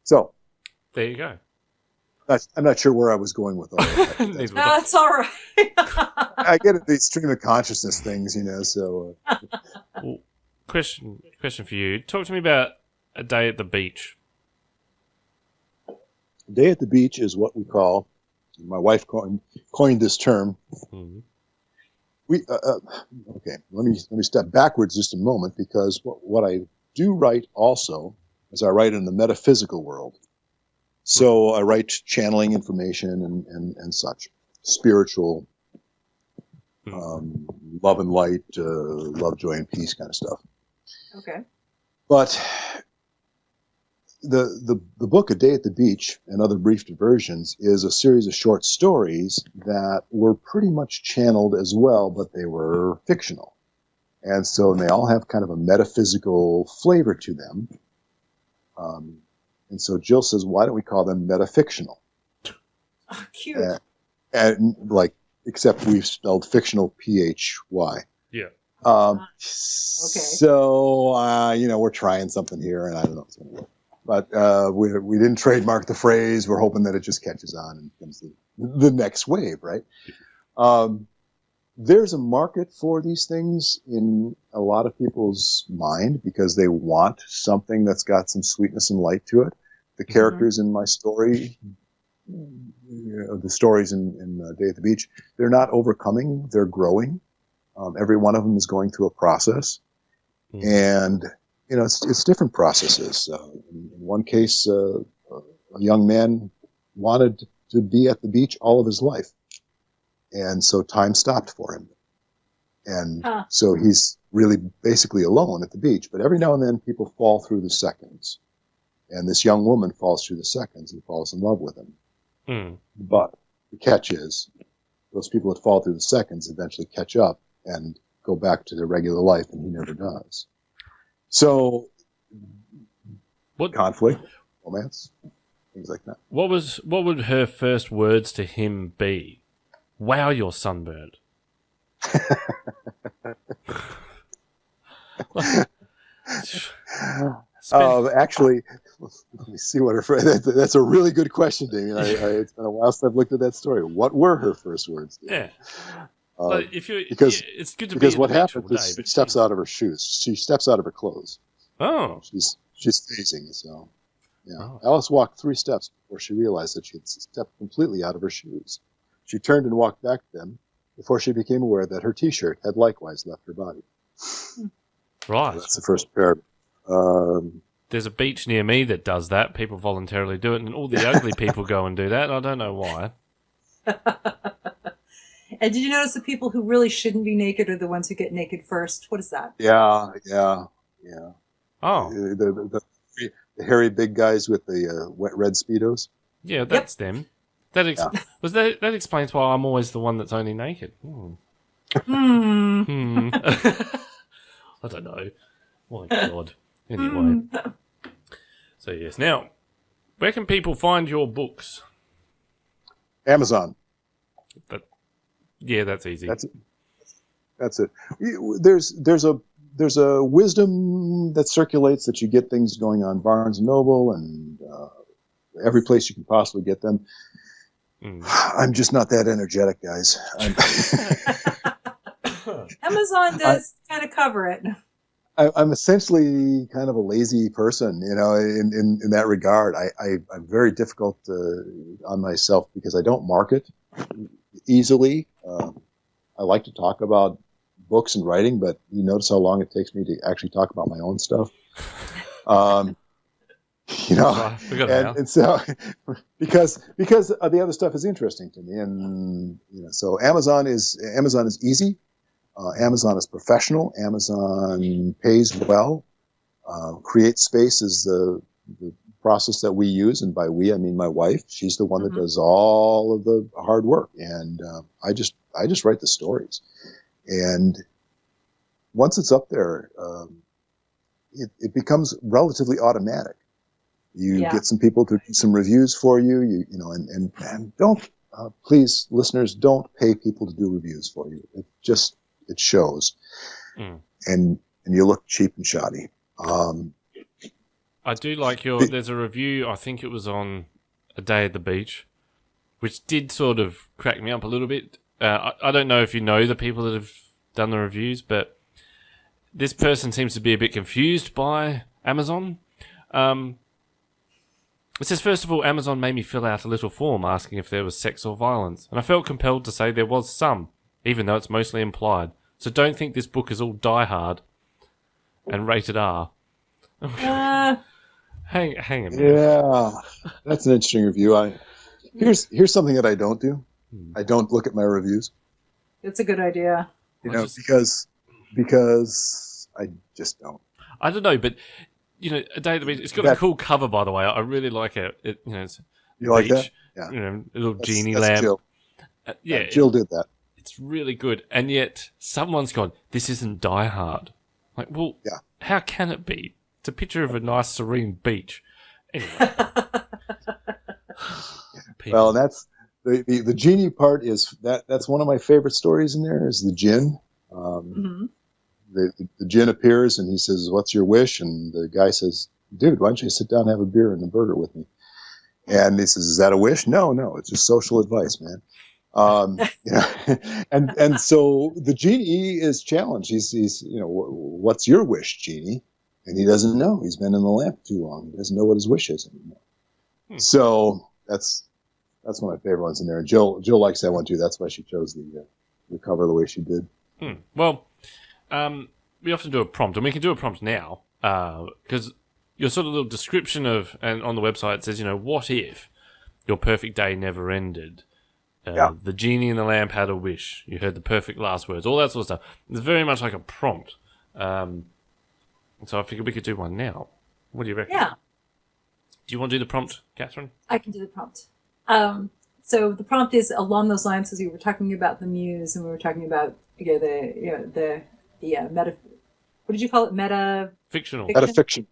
So there you go. I'm not sure where I was going with all that. That's all right. I get at these stream of consciousness things, you know. So, well, question for you. Talk to me about a day at the beach. A day at the beach is what we call. My wife coined this term. Mm-hmm. Okay. Let me step backwards just a moment, because what I do write also is I write in the metaphysical world. So I write channeling information and such, spiritual, love and light, love, joy, and peace kind of stuff. Okay. But the book A Day at the Beach and Other Brief Diversions is a series of short stories that were pretty much channeled as well, but they were fictional. And so they all have kind of a metaphysical flavor to them. And so Jill says, why don't we call them metafictional? Oh, cute. And like, except we've spelled fictional P-H-Y. Yeah. Okay. So, we're trying something here, and I don't know if it's going to work. But we didn't trademark the phrase. We're hoping that it just catches on and becomes the next wave, right? There's a market for these things in a lot of people's mind because they want something that's got some sweetness and light to it. The characters in my story, the stories in Day at the Beach, they're not overcoming, they're growing. Every one of them is going through a process. And, it's different processes. In one case, a young man wanted to be at the beach all of his life. And so time stopped for him. And so he's really basically alone at the beach. But every now and then people fall through the seconds. And this young woman falls through the seconds and falls in love with him. But the catch is, those people that fall through the seconds eventually catch up and go back to their regular life, and he never does. So, conflict, romance, things like that. What would her first words to him be? Wow, you're sunburned. Actually, let me see what her. That's a really good question, Damien. It's been a while since I've looked at that story. What were her first words? Yeah. Because it's good to because be what happens is she steps out of her shoes. She steps out of her clothes. Oh. She's phasing. So, yeah. Alice walked 3 steps before she realized that she had stepped completely out of her shoes. She turned and walked back to them before she became aware that her T-shirt had likewise left her body. Right. So that's the first paragraph. There's a beach near me that does that. People voluntarily do it, and all the ugly people go and do that. I don't know why. And did you notice the people who really shouldn't be naked are the ones who get naked first? What is that? Yeah. Oh. The hairy big guys with the wet red Speedos. Yeah, that's them. That explains why I'm always the one that's only naked. I don't know. My God. Anyway. So, yes. Now, where can people find your books? Amazon. Yeah, that's easy. That's it. There's a wisdom that circulates that you get things going on Barnes & Noble and every place you can possibly get them. I'm just not that energetic, guys. Amazon does kind of cover it. I'm essentially kind of a lazy person, in that regard. I'm very difficult on myself because I don't market easily. I like to talk about books and writing, but you notice how long it takes me to actually talk about my own stuff. And so because the other stuff is interesting to me, and so Amazon is easy. Amazon is professional. Amazon pays well. Create Space is the process that we use, and by we I mean my wife. She's the one that does all of the hard work, and I just write the stories. And once it's up there, it becomes relatively automatic. You get some people to do some reviews for you, and don't please, listeners, don't pay people to do reviews for you. It shows, and you look cheap and shoddy. I do like there's a review, I think it was on A Day at the Beach, which did sort of crack me up a little bit. I don't know if you know the people that have done the reviews, but this person seems to be a bit confused by Amazon. It says, first of all, Amazon made me fill out a little form asking if there was sex or violence, and I felt compelled to say there was some, even though it's mostly implied. So don't think this book is all Die Hard and rated R. Hang a minute. Yeah, that's an interesting review. Here's something that I don't do. I don't look at my reviews. It's a good idea. Because I just don't. I don't know, but A Day at the Beach. It's got a cool cover, by the way. I really like it. It's You like beach, that? Yeah. A little genie That's lamp. Jill. Jill did that. It's really good. And yet, someone's gone, this isn't Die Hard. Like, well, how can it be? It's a picture of a nice, serene beach. Anyway. Well, that's the genie part is that's one of my favorite stories in there is the djinn. The djinn appears and he says, "What's your wish?" And the guy says, "Dude, why don't you sit down and have a beer and a burger with me?" And he says, "Is that a wish?" No, it's just social advice, man. And so the genie is challenged. He's what's your wish, genie? And he doesn't know. He's been in the lamp too long. He doesn't know what his wish is anymore. So that's one of my favorite ones in there. And Jill likes that one too. That's why she chose the cover the way she did. Well, we often do a prompt, and we can do a prompt now because your sort of little description and on the website it says, what if your perfect day never ended? The genie in the lamp had a wish. You heard the perfect last words. All that sort of stuff. It's very much like a prompt. So I figured we could do one now. What do you reckon? Yeah. Do you want to do the prompt, Catherine? I can do the prompt. So the prompt is along those lines as we were talking about the muse, and we were talking about the meta. What did you call it? Fictional. Metafictional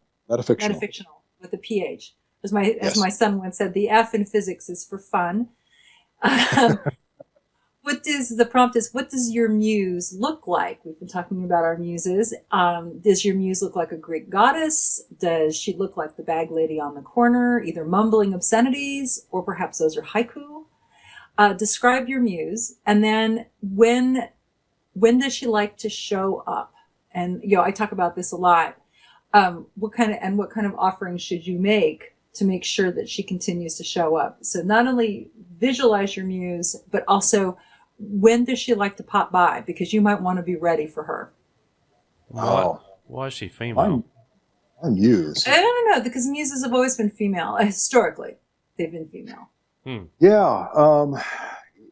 With the PH. As my son once said, the F in physics is for fun. The prompt is, what does your muse look like? We've been talking about our muses. Does your muse look like a Greek goddess? Does she look like the bag lady on the corner, either mumbling obscenities, or perhaps those are haiku? Describe your muse. And then when does she like to show up? And, I talk about this a lot. What kind of offerings should you make to make sure that she continues to show up? So not only visualize your muse, but also when does she like to pop by? Because you might want to be ready for her. Wow. Why is she female? My muse. I don't know, because muses have always been female. Historically, they've been female. Yeah.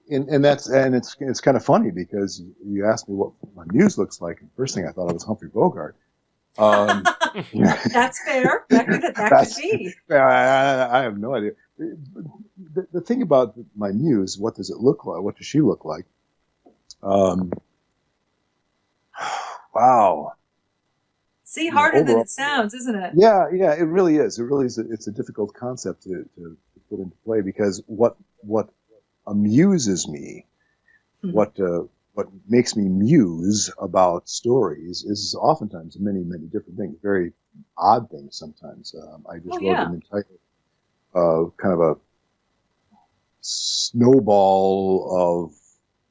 And it's kind of funny because you asked me what my muse looks like. And the first thing I thought of was Humphrey Bogart. That's fair. That could be. I have no idea. The thing about my muse, what does it look like? What does she look like? Wow. See, harder than it sounds, isn't it? Yeah, it really is. It really is. It's a difficult concept to put into play because what amuses me, what makes me muse about stories is oftentimes many, many different things, very odd things sometimes. I just wrote an entire kind of a snowball of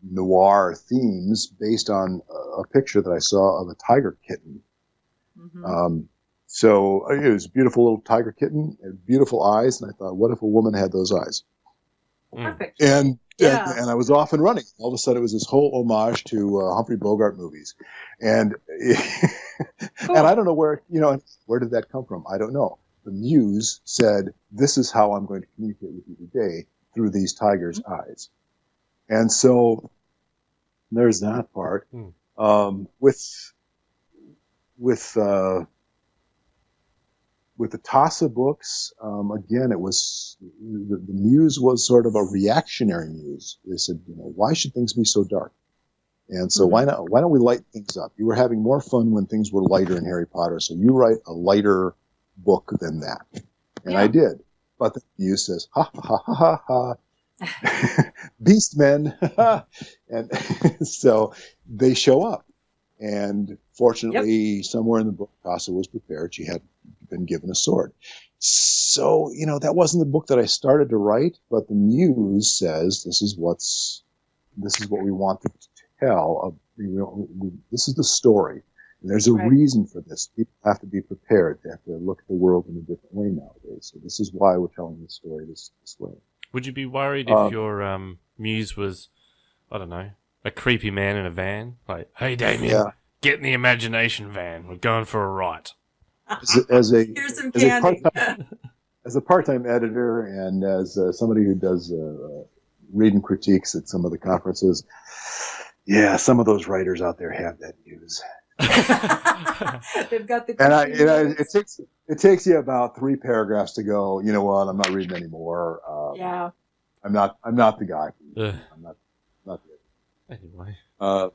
noir themes based on a picture that I saw of a tiger kitten. So it was a beautiful little tiger kitten, and beautiful eyes, and I thought, what if a woman had those eyes? Perfect. And I was off and running. All of a sudden, it was this whole homage to Humphrey Bogart movies, and Cool. and I don't know where did that come from? I don't know. The muse said, "This is how I'm going to communicate with you today through these tigers' eyes," and so there's that part. With the Tasa books, again, it was the muse was sort of a reactionary muse. They said, why should things be so dark? And so why don't we light things up? You were having more fun when things were lighter in Harry Potter, so you write a lighter book than that. And I did. But the muse says, ha, ha, ha, ha, ha. Beast men. And so they show up. And fortunately, somewhere in the book, Tasa was prepared. She had been given a sword. So, that wasn't the book that I started to write, but the muse says, this is what we want to tell. This is the story. And there's a reason for this. People have to be prepared. They have to look at the world in a different way nowadays. So this is why we're telling the story this way. Would you be worried if your muse was, I don't know, a creepy man in a van? Like, hey, Damien, get in the imagination van. We're going for a ride. As a part-time editor and as somebody who does reading critiques at some of the conferences, some of those writers out there have that muse. They've got the. And it it takes you about 3 paragraphs to go, you know what, I'm not reading anymore. Yeah. I'm not the guy. Ugh. I'm not the Anyway.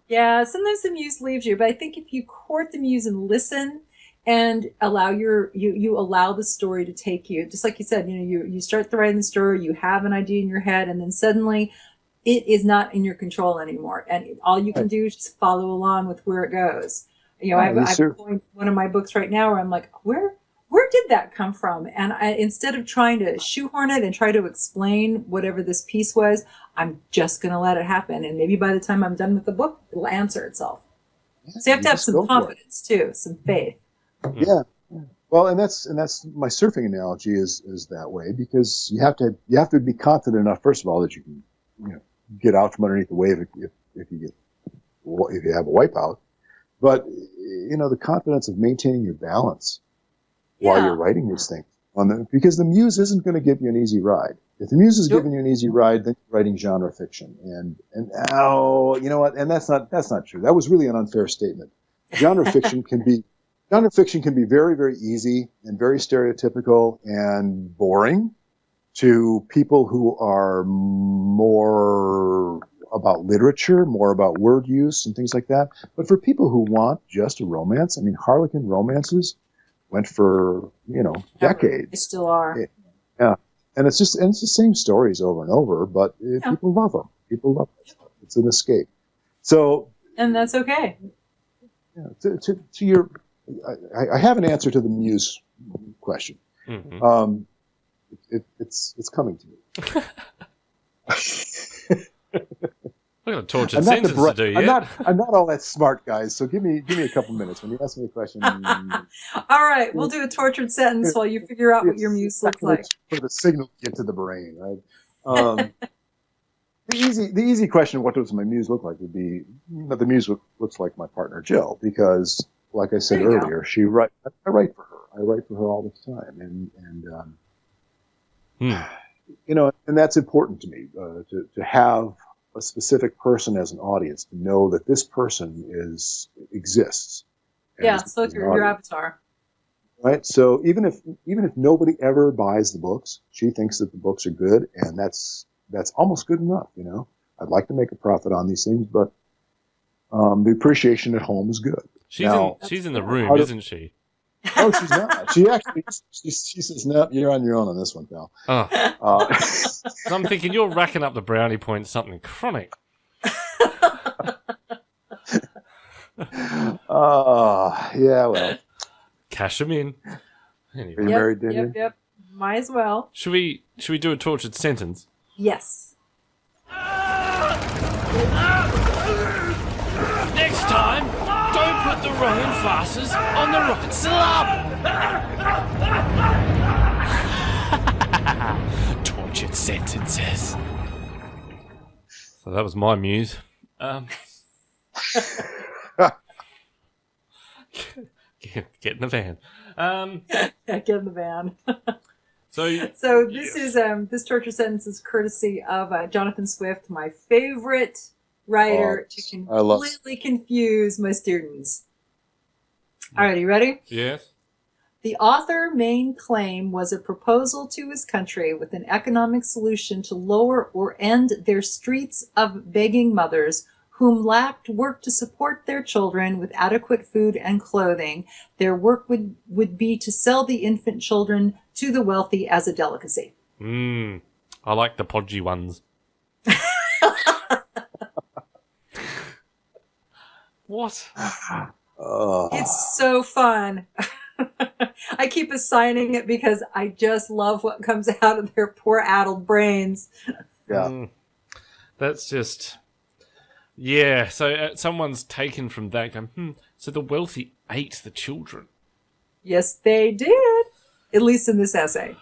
Yeah, sometimes the muse leaves you, but I think if you court the muse and listen and allow you allow the story to take you, just like you said, you start writing the story, you have an idea in your head, and then suddenly it is not in your control anymore, and all you can do is just follow along with where it goes. I've going one of my books right now where I'm like, where did that come from? And instead of trying to shoehorn it and try to explain whatever this piece was, I'm just going to let it happen. And maybe by the time I'm done with the book, it'll answer itself. So you have to have some confidence too, some faith. Yeah. Well, and that's my surfing analogy is that way, because you have to be confident enough, first of all, that you can get out from underneath the wave if you have a wipeout. But the confidence of maintaining your balance while you're writing these things, because the muse isn't going to give you an easy ride. If the muse is giving you an easy ride, then you're writing genre fiction, and you know what? And that's not true. That was really an unfair statement. Genre fiction can be very, very easy and very stereotypical and boring to people who are more about literature, more about word use and things like that. But for people who want just a romance, I mean, Harlequin romances went for decades. They still are. Yeah, and it's the same stories over and over, but people love them. People love it. It's an escape. So, and that's okay. Yeah, to your, I have an answer to the muse question. Mm-hmm. It's coming to me. I've got a tortured sentence to do yet. I'm not all that smart, guys. So give me a couple minutes when you ask me a question. All right, we'll do a tortured sentence while you figure out what your muse looks like. For the signal to get to the brain, right? The easy question, what does my muse look like, would be, the muse looks like my partner Jill, because, like I said earlier, I write for her. I write for her all the time, and that's important to me, to have a specific person as an audience, to know that this person exists. Yeah, so it's your avatar. Right. So even if nobody ever buys the books, she thinks that the books are good, and that's almost good enough. I'd like to make a profit on these things, but the appreciation at home is good. She's in the room, isn't she? Oh, she's not. She actually she says, "No, you're on your own on this one, pal." Oh. So I'm thinking you're racking up the brownie points, something chronic. Yeah, well, cash them in. Anyway. Are you married, Damien? Yep. Might as well. Should we do a tortured sentence? Yes. Next time, don't put the wrong emphasis on the right syllable. Tortured sentences. So that was my muse. Get in the van. Get in the van. So this is this torture sentence is courtesy of Jonathan Swift, my favorite writer to completely confuse my students. All right, you ready? Yes. The author's main claim was a proposal to his country with an economic solution to lower or end their streets of begging mothers whom lacked work to support their children with adequate food and clothing. Their work would be to sell the infant children to the wealthy as a delicacy. I like the podgy ones. What? It's so fun. I keep assigning it because I just love what comes out of their poor addled brains. Yeah. That's just... Yeah, so someone's taken from that going, so the wealthy ate the children. Yes, they did. At least in this essay.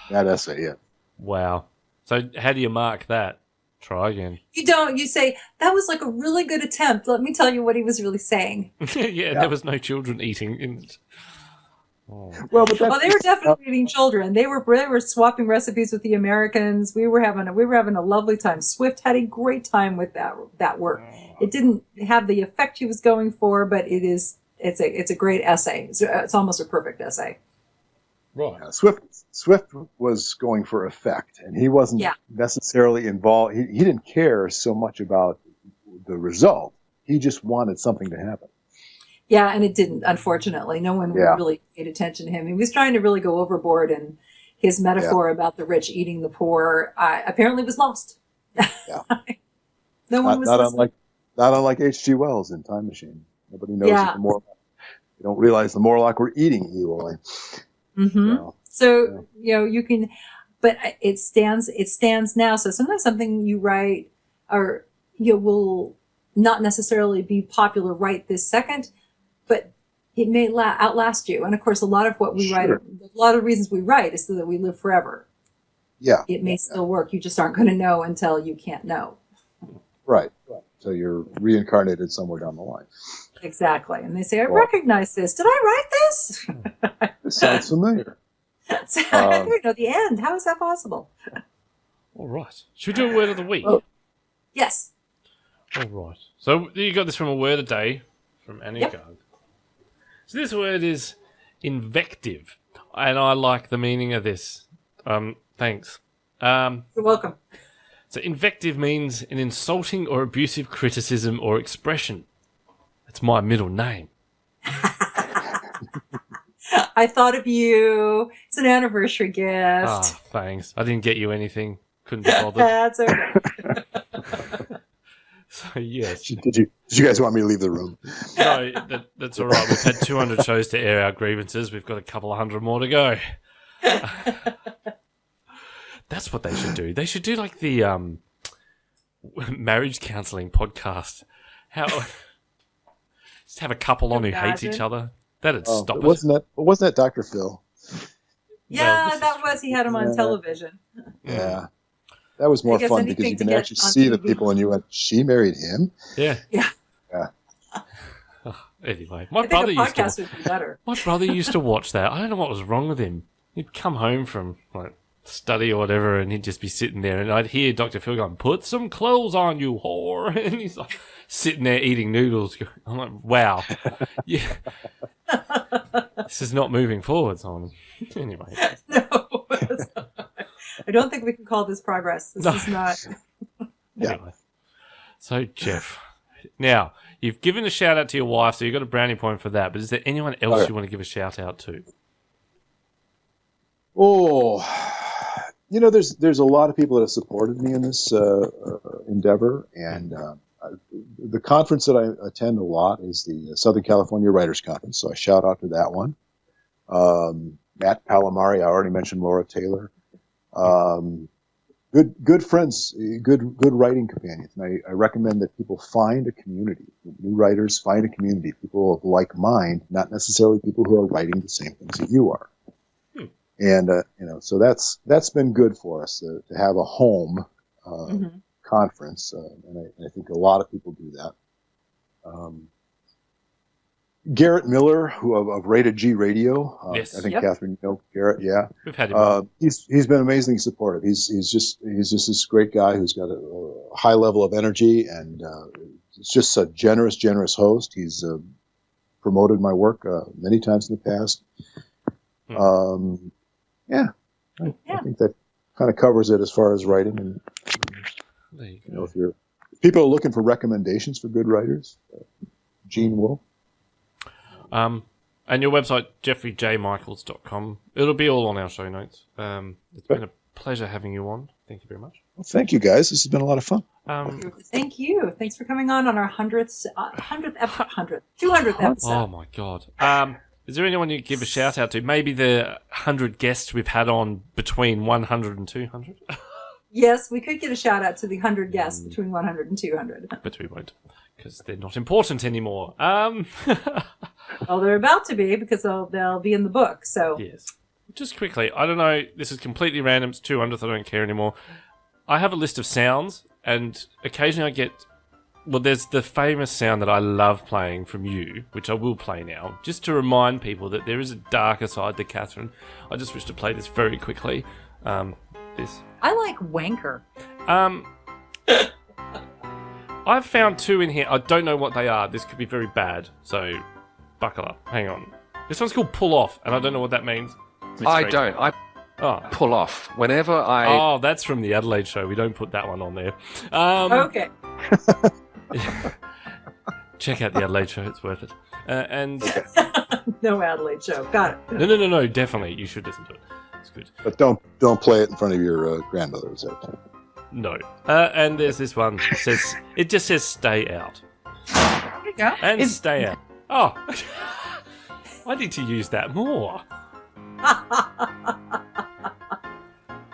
That essay, yeah. Wow. So how do you mark that? Try again. You don't. You say, that was like a really good attempt. Let me tell you what he was really saying. yeah, there was no children eating in it. Oh. Well, they were definitely eating children. They were swapping recipes with the Americans. We were having a lovely time. Swift had a great time with that work. It didn't have the effect he was going for, but it's a great essay. It's almost a perfect essay. Right. Swift was going for effect, and he wasn't necessarily involved. He didn't care so much about the result. He just wanted something to happen. Yeah, and it didn't, unfortunately. No one really paid attention to him. He was trying to really go overboard, and his metaphor about the rich eating the poor apparently was lost. Yeah. No one was listening. Not unlike H.G. Wells in Time Machine. Nobody knows that the Morlock. You don't realize the Morlock were eating Eloy. Mm-hmm. So you can, but it stands now. So sometimes something you write or will not necessarily be popular right this second, but it may outlast you. And of course, a lot of what we write, a lot of reasons we write is so that we live forever. Yeah. It may still work. You just aren't going to know until you can't know. Right. So you're reincarnated somewhere down the line. Exactly. And they say, I recognize this. Did I write this? It sounds familiar. I don't know the end. How is that possible? All right. Should we do a word of the week? Oh. Yes. All right. So you got this from a word a day from Annie Gard. So this word is invective, and I like the meaning of this. Thanks. You're welcome. So invective means an insulting or abusive criticism or expression. That's my middle name. I thought of you. It's an anniversary gift. Ah, thanks. I didn't get you anything. Couldn't be bothered. That's okay. So yes. Did you guys want me to leave the room? No, that's all right. We've had 200 shows to air our grievances. We've got a couple of hundred more to go. That's what they should do. They should do like the marriage counselling podcast. Just have a couple on who hates each other. That'd stop it. Wasn't that Dr. Phil? Yeah, that was. He had him on television. Yeah. That was more fun because you can actually see the people and you went, she married him? Yeah. Yeah. Anyway, my brother used to watch that. I don't know what was wrong with him. He'd come home from like study or whatever and he'd just be sitting there and I'd hear Dr. Phil going, put some clothes on, you whore. And he's like sitting there eating noodles. I'm like, wow. Yeah. This is not moving forward, Simon. Anyway. No. I don't think we can call this progress. This is not. Anyway. So, Jeff, now, you've given a shout out to your wife, so you got a brownie point for that, but is there anyone else you want to give a shout out to? Oh, there's a lot of people that have supported me in this endeavor, and the conference that I attend a lot is the Southern California Writers Conference, so I shout out to that one. Matt Palomari, I already mentioned Laura Taylor. Good friends, good writing companions. And I recommend that people find a community. New writers find a community, people of like mind, not necessarily people who are writing the same things that you are. And so that's been good for us to have a home conference, and I think a lot of people do that. Garrett Miller, of Rated G Radio. Yes. I think Catherine, Garrett. Yeah, we've had him. He's been amazingly supportive. He's just this great guy who's got a high level of energy, and it's just a generous host. He's promoted my work many times in the past. I think that kind of covers it as far as writing. And if people are looking for recommendations for good writers, Gene Wolfe. And your website, jeffreyjmichaels.com. It'll be all on our show notes. It's been a pleasure having you on. Thank you very much. Well, thank you, guys. This has been a lot of fun. Thank you. Thanks for coming on our 200th episode. Oh, my God. Is there anyone you give a shout out to? Maybe the 100 guests we've had on between 100 and 200? Yes, we could get a shout out to the 100 guests between 100 and 200. But we won't, because they're not important anymore. Well, they're about to be, because they'll be in the book. So yes. Just quickly, I don't know, this is completely random, it's 200th, I don't care anymore. I have a list of sounds, and occasionally I get... Well, there's the famous sound that I love playing from you, which I will play now, just to remind people that there is a darker side to Catherine. I just wish to play this very quickly. This. I like wanker. I've found two in here. I don't know what they are. This could be very bad, so buckle up. Hang on. This one's called Pull Off, and I don't know what that means. I great. don't. I Oh. pull off whenever I. Oh, that's from the Adelaide show. We don't put that one on there. Okay. Check out the Adelaide show. It's worth it. And No Adelaide show. Got it. no, definitely. You should listen to it. It's good. But don't play it in front of your grandmother. Is that? No. And there's this one. It just says stay out. Yeah. And stay out. Oh. I need to use that more.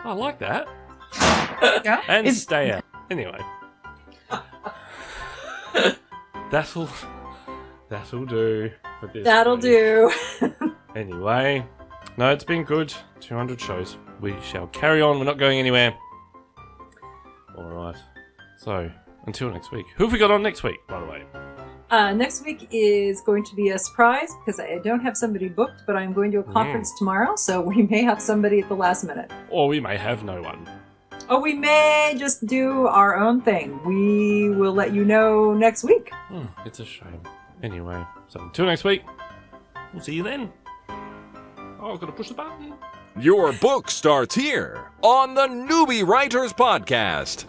I like that. Yeah. And stay out. Anyway. That'll do for this That'll week. do. Anyway. No, it's been good. 200 shows. We shall carry on. We're not going anywhere. Alright. So, until next week. Who have we got on next week, by the way? Next week is going to be a surprise because I don't have somebody booked, but I'm going to a conference tomorrow, so we may have somebody at the last minute. Or we may have no one. Or we may just do our own thing. We will let you know next week. It's a shame. Anyway, so until next week, we'll see you then. Oh, I've got to push the button. Your book starts here on the Newbie Writers Podcast.